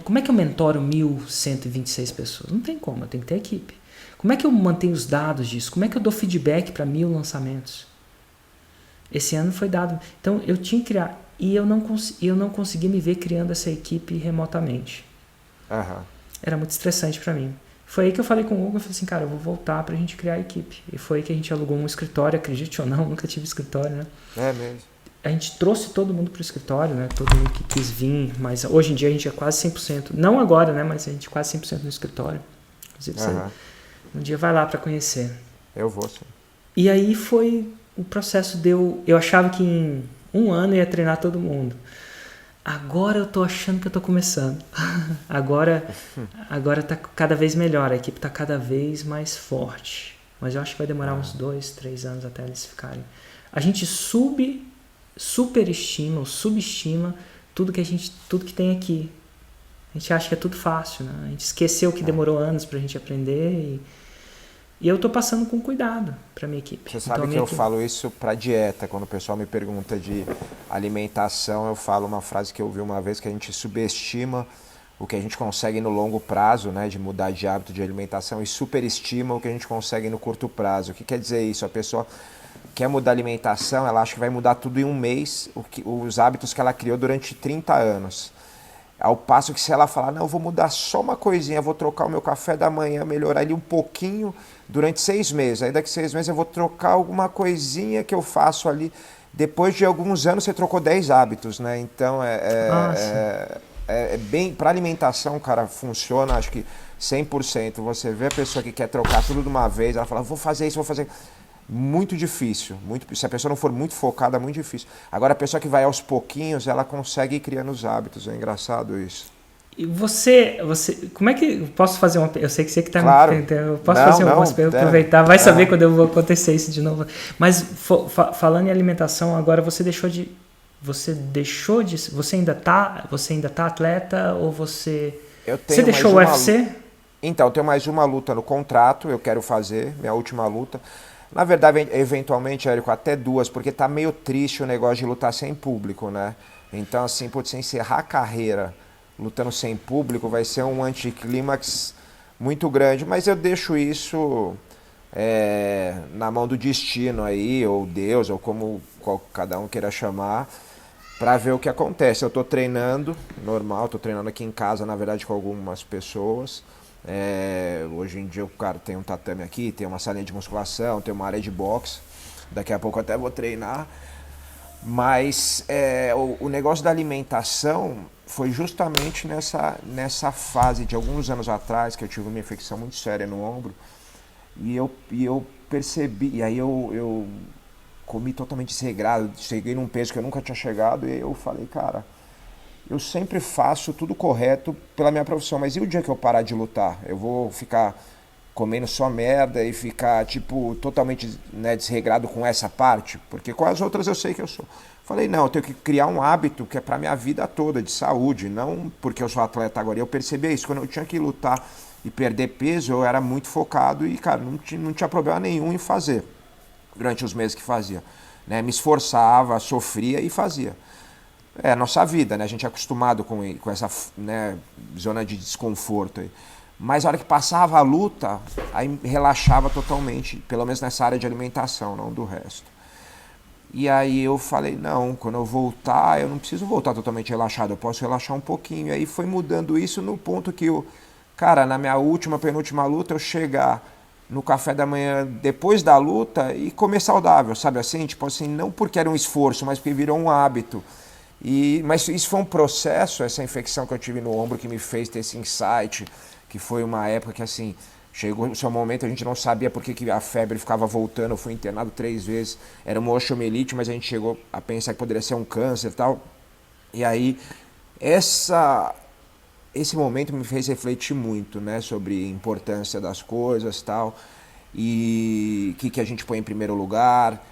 Como é que eu mentoro 1.126 pessoas? Não tem como, eu tenho que ter equipe. Como é que eu mantenho os dados disso? Como é que eu dou feedback para 1.000 lançamentos? Esse ano foi dado... Então, eu tinha que criar... E eu não consegui me ver criando essa equipe remotamente. Era muito estressante para mim. Foi aí que eu falei com o Hugo, eu falei assim, cara, eu vou voltar pra gente criar a equipe. E foi aí que a gente alugou um escritório, acredite ou não, nunca tive escritório, né? É mesmo. A gente trouxe todo mundo pro escritório, né? Todo mundo que quis vir, mas hoje em dia a gente é quase 100%. Não agora, né? Mas a gente é quase 100% no escritório. Inclusive, você um dia vai lá pra conhecer. Eu vou, sim. E aí foi, o processo deu... Eu achava que em um ano eu ia treinar todo mundo. Agora eu tô achando que eu tô começando. Agora tá cada vez melhor, a equipe tá cada vez mais forte. Mas eu acho que vai demorar uns 2, 3 anos até eles ficarem. A gente superestima ou subestima tudo que tem aqui. A gente acha que é tudo fácil, né? A gente esqueceu que demorou anos pra gente aprender e eu tô passando com cuidado pra minha equipe. Você sabe que eu falo isso pra dieta, quando o pessoal me pergunta de alimentação, eu falo uma frase que eu ouvi uma vez, que a gente subestima o que a gente consegue no longo prazo, né, de mudar de hábito de alimentação, e superestima o que a gente consegue no curto prazo. O que quer dizer isso? A pessoa quer mudar a alimentação, ela acha que vai mudar tudo em um mês, os hábitos que ela criou durante 30 anos. Ao passo que se ela falar, não, eu vou mudar só uma coisinha, vou trocar o meu café da manhã, melhorar ele um pouquinho durante 6 meses. Aí daqui 6 meses eu vou trocar alguma coisinha que eu faço ali. Depois de alguns anos você trocou 10 hábitos, né? Então é bem... Para alimentação, cara, funciona, acho que 100%. Você vê a pessoa que quer trocar tudo de uma vez, ela fala, vou fazer isso, vou fazer... Muito difícil. Se a pessoa não for muito focada, é muito difícil. Agora, a pessoa que vai aos pouquinhos, ela consegue ir criando os hábitos. É engraçado isso. E você, como é que eu posso fazer uma... Eu sei que você que está claro. me entendendo. Eu posso fazer uma pergunta, aproveitar. Vai saber quando eu vou acontecer isso de novo. Mas falando em alimentação, agora você deixou de... Você ainda tá atleta ou você... Você deixou o UFC? Então, eu tenho mais uma luta no contrato, eu quero fazer, minha última luta. Na verdade, eventualmente, Érico, até 2, porque tá meio triste o negócio de lutar sem público, né? Então, assim, se encerrar a carreira lutando sem público, vai ser um anticlímax muito grande. Mas eu deixo isso na mão do destino aí, ou Deus, ou como cada um queira chamar, para ver o que acontece. Eu tô treinando, normal, tô treinando aqui em casa, na verdade, com algumas pessoas. Hoje em dia o cara tem um tatame aqui, tem uma salinha de musculação, tem uma área de boxe, daqui a pouco até vou treinar, mas o negócio da alimentação foi justamente nessa fase de alguns anos atrás que eu tive uma infecção muito séria no ombro e eu percebi, e aí eu comi totalmente desregrado, cheguei num peso que eu nunca tinha chegado e eu falei, cara, eu sempre faço tudo correto pela minha profissão, mas e o dia que eu parar de lutar? Eu vou ficar comendo só merda e ficar, tipo, totalmente, né, desregrado com essa parte? Porque com as outras eu sei que eu sou. Falei, não, eu tenho que criar um hábito que é pra minha vida toda, de saúde, não porque eu sou atleta agora. E eu percebi isso, quando eu tinha que lutar e perder peso, eu era muito focado e, cara, não tinha problema nenhum em fazer, durante os meses que fazia. Né? Me esforçava, sofria e fazia. É a nossa vida, né? A gente é acostumado com essa, né, zona de desconforto aí. Mas a hora que passava a luta, aí relaxava totalmente, pelo menos nessa área de alimentação, não do resto. E aí eu falei, não, quando eu voltar, eu não preciso voltar totalmente relaxado, eu posso relaxar um pouquinho. E aí foi mudando isso no ponto que cara, na minha penúltima luta, eu chegar no café da manhã depois da luta e comer saudável, sabe assim? Tipo assim, não porque era um esforço, mas porque virou um hábito. Mas isso foi um processo, essa infecção que eu tive no ombro que me fez ter esse insight, que foi uma época que assim, Chegou o seu momento, a gente não sabia por que a febre ficava voltando, eu fui internado 3 vezes, era uma osteomielite, mas a gente chegou a pensar que poderia ser um câncer e tal. E aí, esse momento me fez refletir muito, né, sobre a importância das coisas e tal, e o que a gente põe em primeiro lugar.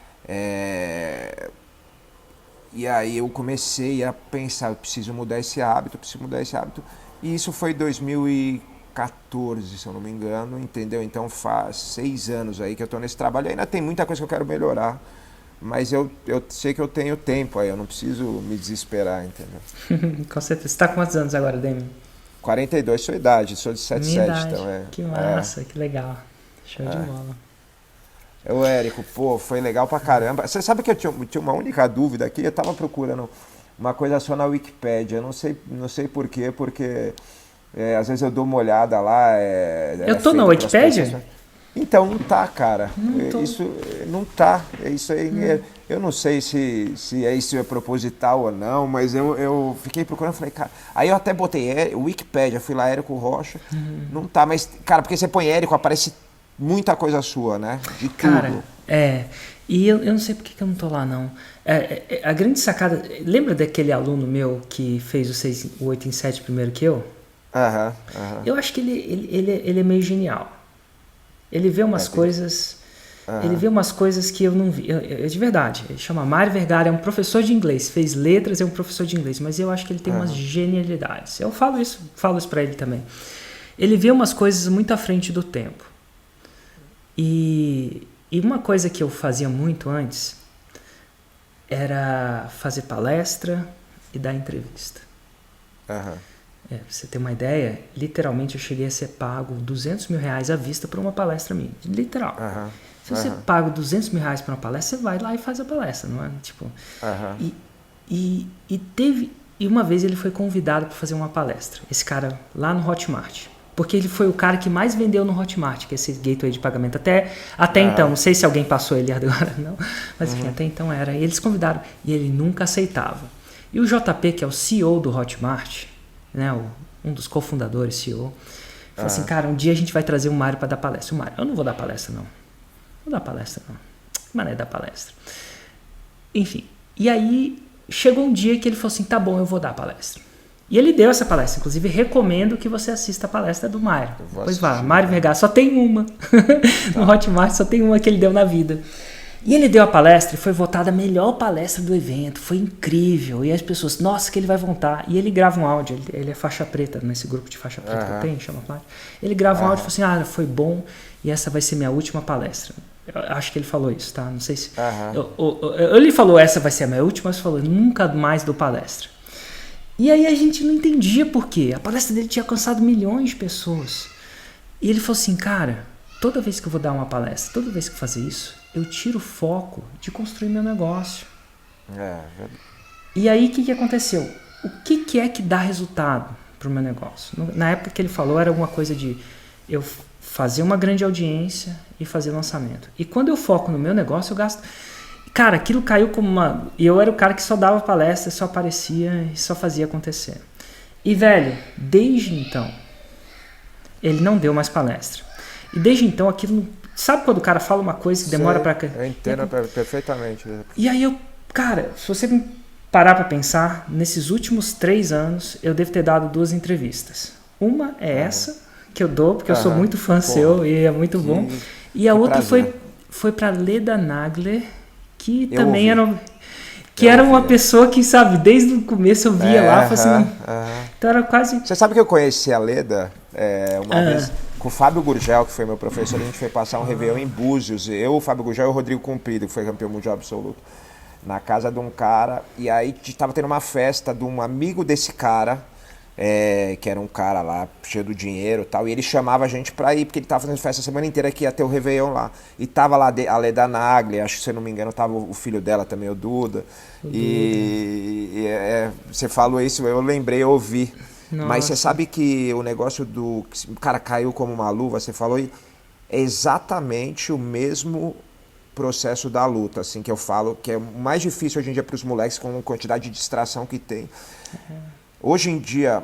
E aí eu comecei a pensar, eu preciso mudar esse hábito, E isso foi 2014, se eu não me engano, entendeu? Então faz 6 anos aí que eu tô nesse trabalho. Ainda tem muita coisa que eu quero melhorar, mas eu sei que eu tenho tempo aí, eu não preciso me desesperar, entendeu? Com certeza. Você tá com quantos anos agora, Demi? 42, sua idade, sou de Minha 77, idade. então Que massa, que legal. Show de bola. Érico, pô, foi legal pra caramba. Você sabe que eu tinha uma única dúvida aqui, eu tava procurando uma coisa só na Wikipédia, não sei por quê, porque às vezes eu dou uma olhada lá. Eu tô na Wikipédia? Então, não tá, cara. Não tô. Isso não tá. Isso aí, eu não sei se isso é proposital ou não, mas eu fiquei procurando, falei, cara. Aí eu até botei Wikipédia, fui lá, Érico Rocha, não tá, mas, cara, porque você põe Érico, aparece muita coisa sua, né? De tudo. Cara, e eu não sei por que eu não tô lá, não. A grande sacada. Lembra daquele aluno meu que fez o 8 em 7 primeiro que eu? Eu acho que ele é meio genial. Ele vê umas coisas. Ele vê umas coisas que eu não vi. De verdade. Ele chama Mário Vergara, é um professor de inglês. Fez letras, é um professor de inglês. Mas eu acho que ele tem umas genialidades. Eu falo isso pra ele também. Ele vê umas coisas muito à frente do tempo. E uma coisa que eu fazia muito antes era fazer palestra e dar entrevista. Pra você ter uma ideia, literalmente eu cheguei a ser pago R$200 mil à vista por uma palestra minha. Literal. Se você paga R$200 mil por uma palestra, você vai lá e faz a palestra, não é? Tipo, e uma vez ele foi convidado para fazer uma palestra. Esse cara lá no Hotmart. Porque ele foi o cara que mais vendeu no Hotmart, que é esse gateway de pagamento. Até então, não sei se alguém passou ele agora, não. Mas enfim, até então era. E eles convidaram e ele nunca aceitava. E o JP, que é o CEO do Hotmart, né, um dos cofundadores, CEO, falou assim, cara, um dia a gente vai trazer o Mário para dar palestra. O Mário, eu não vou dar palestra, não. Vou dar palestra, não. Que maneira dar palestra. Enfim, e aí chegou um dia que ele falou assim, tá bom, eu vou dar a palestra. E ele deu essa palestra. Inclusive, recomendo que você assista a palestra do Mário. Pois vá, Mário Vergara. Só tem uma. No Hotmart só tem uma que ele deu na vida. E ele deu a palestra e foi votada a melhor palestra do evento. Foi incrível. E as pessoas, nossa, que ele vai voltar. E ele grava um áudio. Ele é faixa preta, nesse grupo de faixa preta que eu tenho, chama Plástico. Ele grava um áudio e falou assim, foi bom e essa vai ser minha última palestra. Eu acho que ele falou isso, tá? Não sei se... Ele falou, essa vai ser a minha última, mas falou, nunca mais dou palestra. E aí a gente não entendia por quê. A palestra dele tinha alcançado milhões de pessoas. E ele falou assim, cara, toda vez que eu vou dar uma palestra, toda vez que eu fazer isso, eu tiro o foco de construir meu negócio. E aí o que aconteceu? O que é que dá resultado para o meu negócio? Na época que ele falou era alguma coisa de eu fazer uma grande audiência e fazer lançamento. E quando eu foco no meu negócio, eu gasto... Cara, aquilo caiu como uma... E eu era o cara que só dava palestra, só aparecia e só fazia acontecer. E, velho, desde então, ele não deu mais palestra. E desde então, aquilo... Sabe quando o cara fala uma coisa que demora pra... Eu entendo perfeitamente. E aí cara, se você parar pra pensar, nesses últimos 3 anos, eu devo ter dado 2 entrevistas. Uma é essa, que eu dou, porque eu sou muito fã seu e é muito bom. E a outra foi pra Leda Nagler, que eu também era uma pessoa que, sabe, desde o começo eu via lá, assim, então era quase... Você sabe que eu conheci a Leda uma vez com o Fábio Gurgel, que foi meu professor, a gente foi passar um Réveillon em Búzios, eu, o Fábio Gurgel e o Rodrigo Comprido, que foi campeão mundial absoluto, na casa de um cara, e aí tava tendo uma festa de um amigo desse cara, que era um cara lá, cheio do dinheiro e tal, e ele chamava a gente pra ir, porque ele tava fazendo festa a semana inteira que ia ter o Réveillon lá. E tava lá a Leda Nagli, acho que se eu não me engano, tava o filho dela também, o Duda. Você falou isso, eu lembrei, eu ouvi. Nossa. Mas você sabe que o negócio do... Cara, caiu como uma luva, você falou, é exatamente o mesmo processo da luta, assim, que eu falo, que é o mais difícil hoje em dia pros moleques, com a quantidade de distração que tem. Hoje em dia,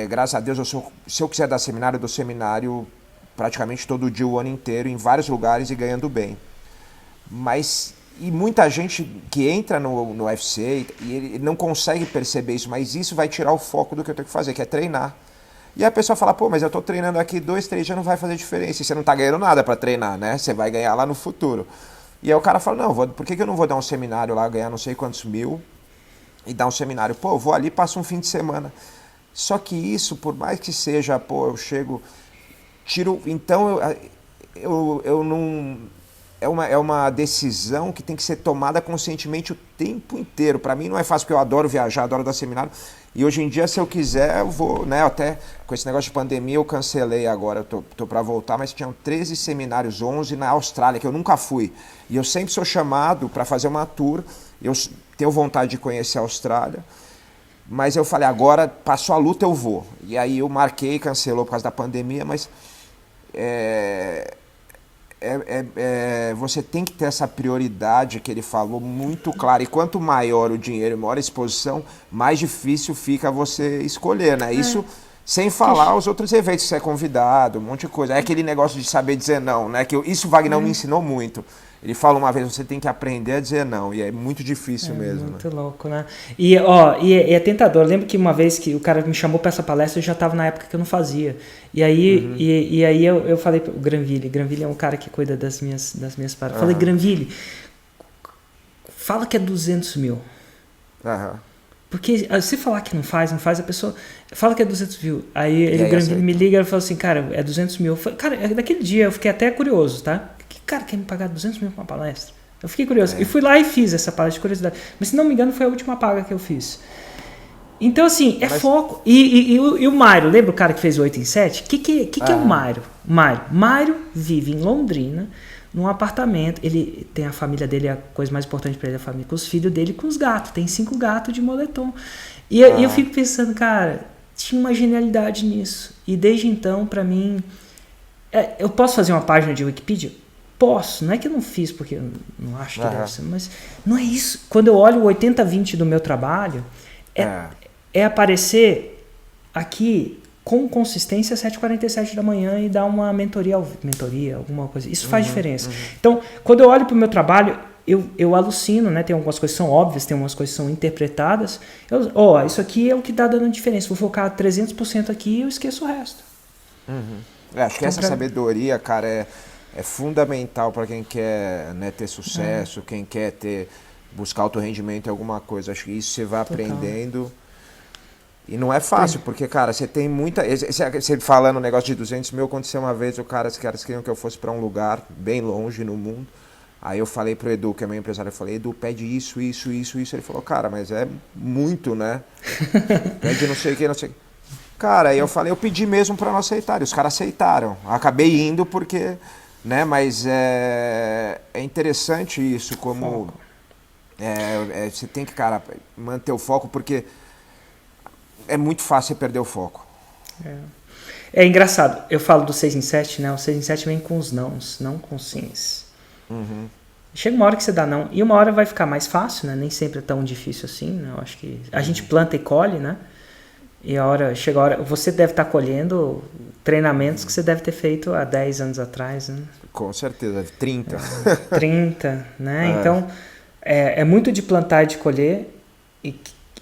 graças a Deus, se eu quiser dar seminário, eu dou seminário praticamente todo dia o ano inteiro em vários lugares e ganhando bem. Mas e muita gente que entra no UFC e ele não consegue perceber isso, mas isso vai tirar o foco do que eu tenho que fazer, que é treinar. E aí a pessoa fala, pô, mas eu tô treinando aqui 2, 3 dias, não vai fazer diferença. E você não tá ganhando nada pra treinar, né? Você vai ganhar lá no futuro. E aí o cara fala, não, por que eu não vou dar um seminário lá, ganhar não sei quantos mil e dar um seminário? Pô, eu vou ali, passo um fim de semana. Só que isso, por mais que seja, pô, eu chego, tiro... Então eu não... É uma decisão que tem que ser tomada conscientemente o tempo inteiro. Para mim não é fácil, porque eu adoro viajar, adoro dar seminário. E hoje em dia, se eu quiser, eu vou, né? Até com esse negócio de pandemia, eu cancelei agora, eu tô para voltar, mas tinham 13 seminários, 11 na Austrália, que eu nunca fui. E eu sempre sou chamado para fazer uma tour. Eu tenho vontade de conhecer a Austrália. Mas eu falei, agora passou a luta, eu vou. E aí eu marquei, cancelou por causa da pandemia, mas... você tem que ter essa prioridade que ele falou muito clara. E quanto maior o dinheiro e maior a exposição, mais difícil fica você escolher, né? Isso sem falar os outros eventos, você é convidado, um monte de coisa. É aquele negócio de saber dizer não, né? Isso o Wagner me ensinou muito. Ele fala uma vez, você tem que aprender a dizer não. E é muito difícil mesmo. Muito louco, né? E é tentador. Eu lembro que uma vez que o cara me chamou para essa palestra, eu já estava na época que eu não fazia. E aí, eu falei para o Granville é um cara que cuida das minhas paradas. Falei, Granville, fala que é 200 mil. Porque se falar que não faz, a pessoa fala que é 200 mil. Aí o Granville me liga e fala assim, cara, é 200 mil. Eu falei, cara, daquele dia eu fiquei até curioso, tá? Que cara quer me pagar 200 mil pra uma palestra? Eu fiquei curioso. E fui lá e fiz essa palestra de curiosidade. Mas se não me engano, foi a última paga que eu fiz. Então, assim, foco. E o Mário, lembra o cara que fez o 8 em 7? O que é o Mário? Mário vive em Londrina, num apartamento. Ele tem a família dele, a coisa mais importante pra ele é a família, com os filhos dele, com os gatos. Tem 5 gatos de moletom. E eu fico pensando, cara, tinha uma genialidade nisso. E desde então, pra mim... eu posso fazer uma página de Wikipedia? Posso. Não é que eu não fiz porque eu não acho que deve ser, mas não é isso. Quando eu olho o 80-20 do meu trabalho, é aparecer aqui com consistência às 7h47 da manhã e dar uma mentoria, alguma coisa. Isso faz diferença. Então, quando eu olho para o meu trabalho, eu alucino, né? Tem algumas coisas que são óbvias, tem algumas coisas que são interpretadas. Isso aqui é o que está dando diferença. Vou focar 300% aqui e eu esqueço o resto. Acho que essa sabedoria, cara, é fundamental para quem quer, né, ter sucesso, quem quer buscar alto rendimento em alguma coisa. Acho que isso você vai aprendendo. E não é fácil, porque, cara, você tem muita... Você falando o negócio de 200 mil, aconteceu uma vez, os caras queriam que eu fosse para um lugar bem longe no mundo. Aí eu falei pro Edu, que é meu empresário, eu falei, Edu, pede isso. Ele falou, cara, mas é muito, né? Pede não sei o que, não sei o que. Cara, aí eu falei, eu pedi mesmo para não aceitar. E os caras aceitaram. Acabei indo porque... né? Mas é interessante isso, como... você tem que, cara, manter o foco, porque... é muito fácil você perder o foco. É engraçado, eu falo do 6 em 7, né? O 6 em 7 vem com os nãos, não com os sims. Chega uma hora que você dá não, e uma hora vai ficar mais fácil, né? Nem sempre é tão difícil assim, né? Eu acho que a gente planta e colhe, né? E chega a hora, você deve estar colhendo treinamentos que você deve ter feito há 10 anos atrás, né? Com certeza, 30. 30, né? Então, é muito de plantar e de colher,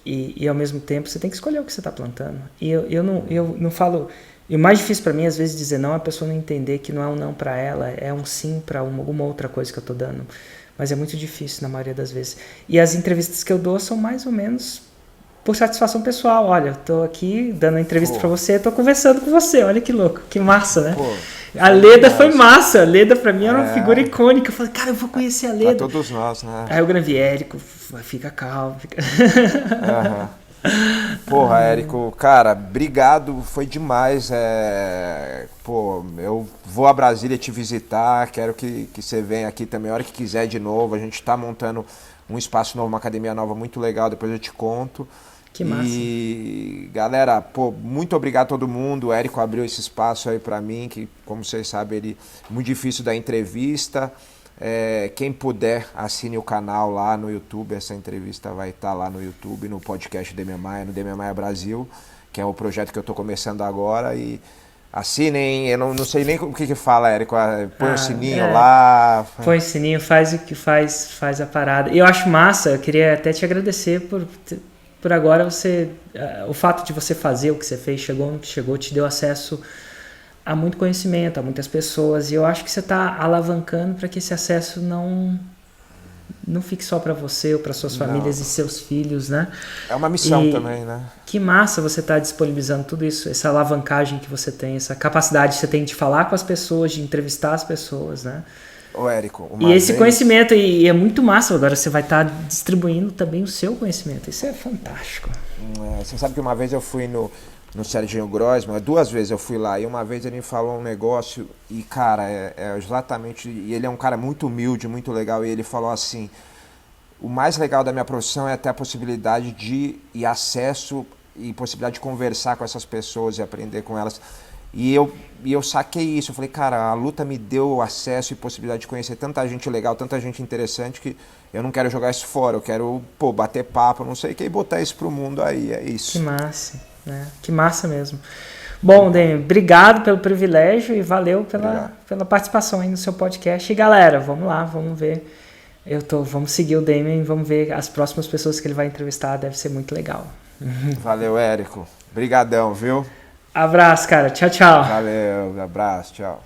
e ao mesmo tempo você tem que escolher o que você está plantando. E eu não falo... E o mais difícil para mim, às vezes, dizer não é a pessoa não entender que não é um não para ela, é um sim para alguma outra coisa que eu estou dando. Mas é muito difícil na maioria das vezes. E as entrevistas que eu dou são mais ou menos por satisfação pessoal. Olha, eu tô aqui dando a entrevista para você, tô conversando com você. Olha que louco, que massa, né? A Leda foi massa. A Leda pra mim era uma figura icônica. Eu falei, cara, eu vou conhecer a Leda. Pra todos nós, né? Aí o Granville, Érico, fica calmo. Porra, Érico, cara, obrigado, foi demais. Eu vou a Brasília te visitar, quero que você venha aqui também a hora que quiser de novo. A gente tá montando um espaço novo, uma academia nova muito legal, depois eu te conto. Que massa. E galera, muito obrigado a todo mundo. O Érico abriu esse espaço aí pra mim, que como vocês sabem, ele é muito difícil da entrevista. Quem puder, assine o canal lá no YouTube. Essa entrevista vai estar lá no YouTube, no podcast Demian Maia, no Demian Maia Brasil, que é o projeto que eu estou começando agora. E assinem, eu não sei nem o que fala, Érico, põe o sininho é. lá. Põe o sininho, faz o que faz a parada. E eu acho massa, eu queria até te agradecer por agora o fato de você fazer o que você fez, chegou no que chegou, te deu acesso a muito conhecimento, a muitas pessoas, e eu acho que você está alavancando para que esse acesso não fique só para você ou para suas famílias e seus filhos, né? É uma missão também, né? Que massa você tá disponibilizando tudo isso, essa alavancagem que você tem, essa capacidade que você tem de falar com as pessoas, de entrevistar as pessoas, né? Ô, Érico, E esse conhecimento, e é muito massa, agora você vai estar distribuindo também o seu conhecimento, isso é fantástico. Você sabe que uma vez eu fui no Serginho Grossman, 2 vezes eu fui lá, e uma vez ele me falou um negócio, e cara, é exatamente, e ele é um cara muito humilde, muito legal, e ele falou assim, o mais legal da minha profissão é ter a possibilidade e acesso e possibilidade de conversar com essas pessoas e aprender com elas. E eu saquei isso, eu falei, cara, a luta me deu acesso e possibilidade de conhecer tanta gente legal, tanta gente interessante, que eu não quero jogar isso fora, eu quero, bater papo, não sei o que, e botar isso pro mundo aí, é isso. Que massa, né? Que massa mesmo. Bom, Demi, obrigado pelo privilégio e valeu pela participação aí no seu podcast. E galera, vamos lá, vamos ver. Vamos seguir o Demi, vamos ver as próximas pessoas que ele vai entrevistar, deve ser muito legal. Valeu, Érico. Brigadão, viu? Abraço, cara. Tchau, tchau. Valeu, abraço, tchau.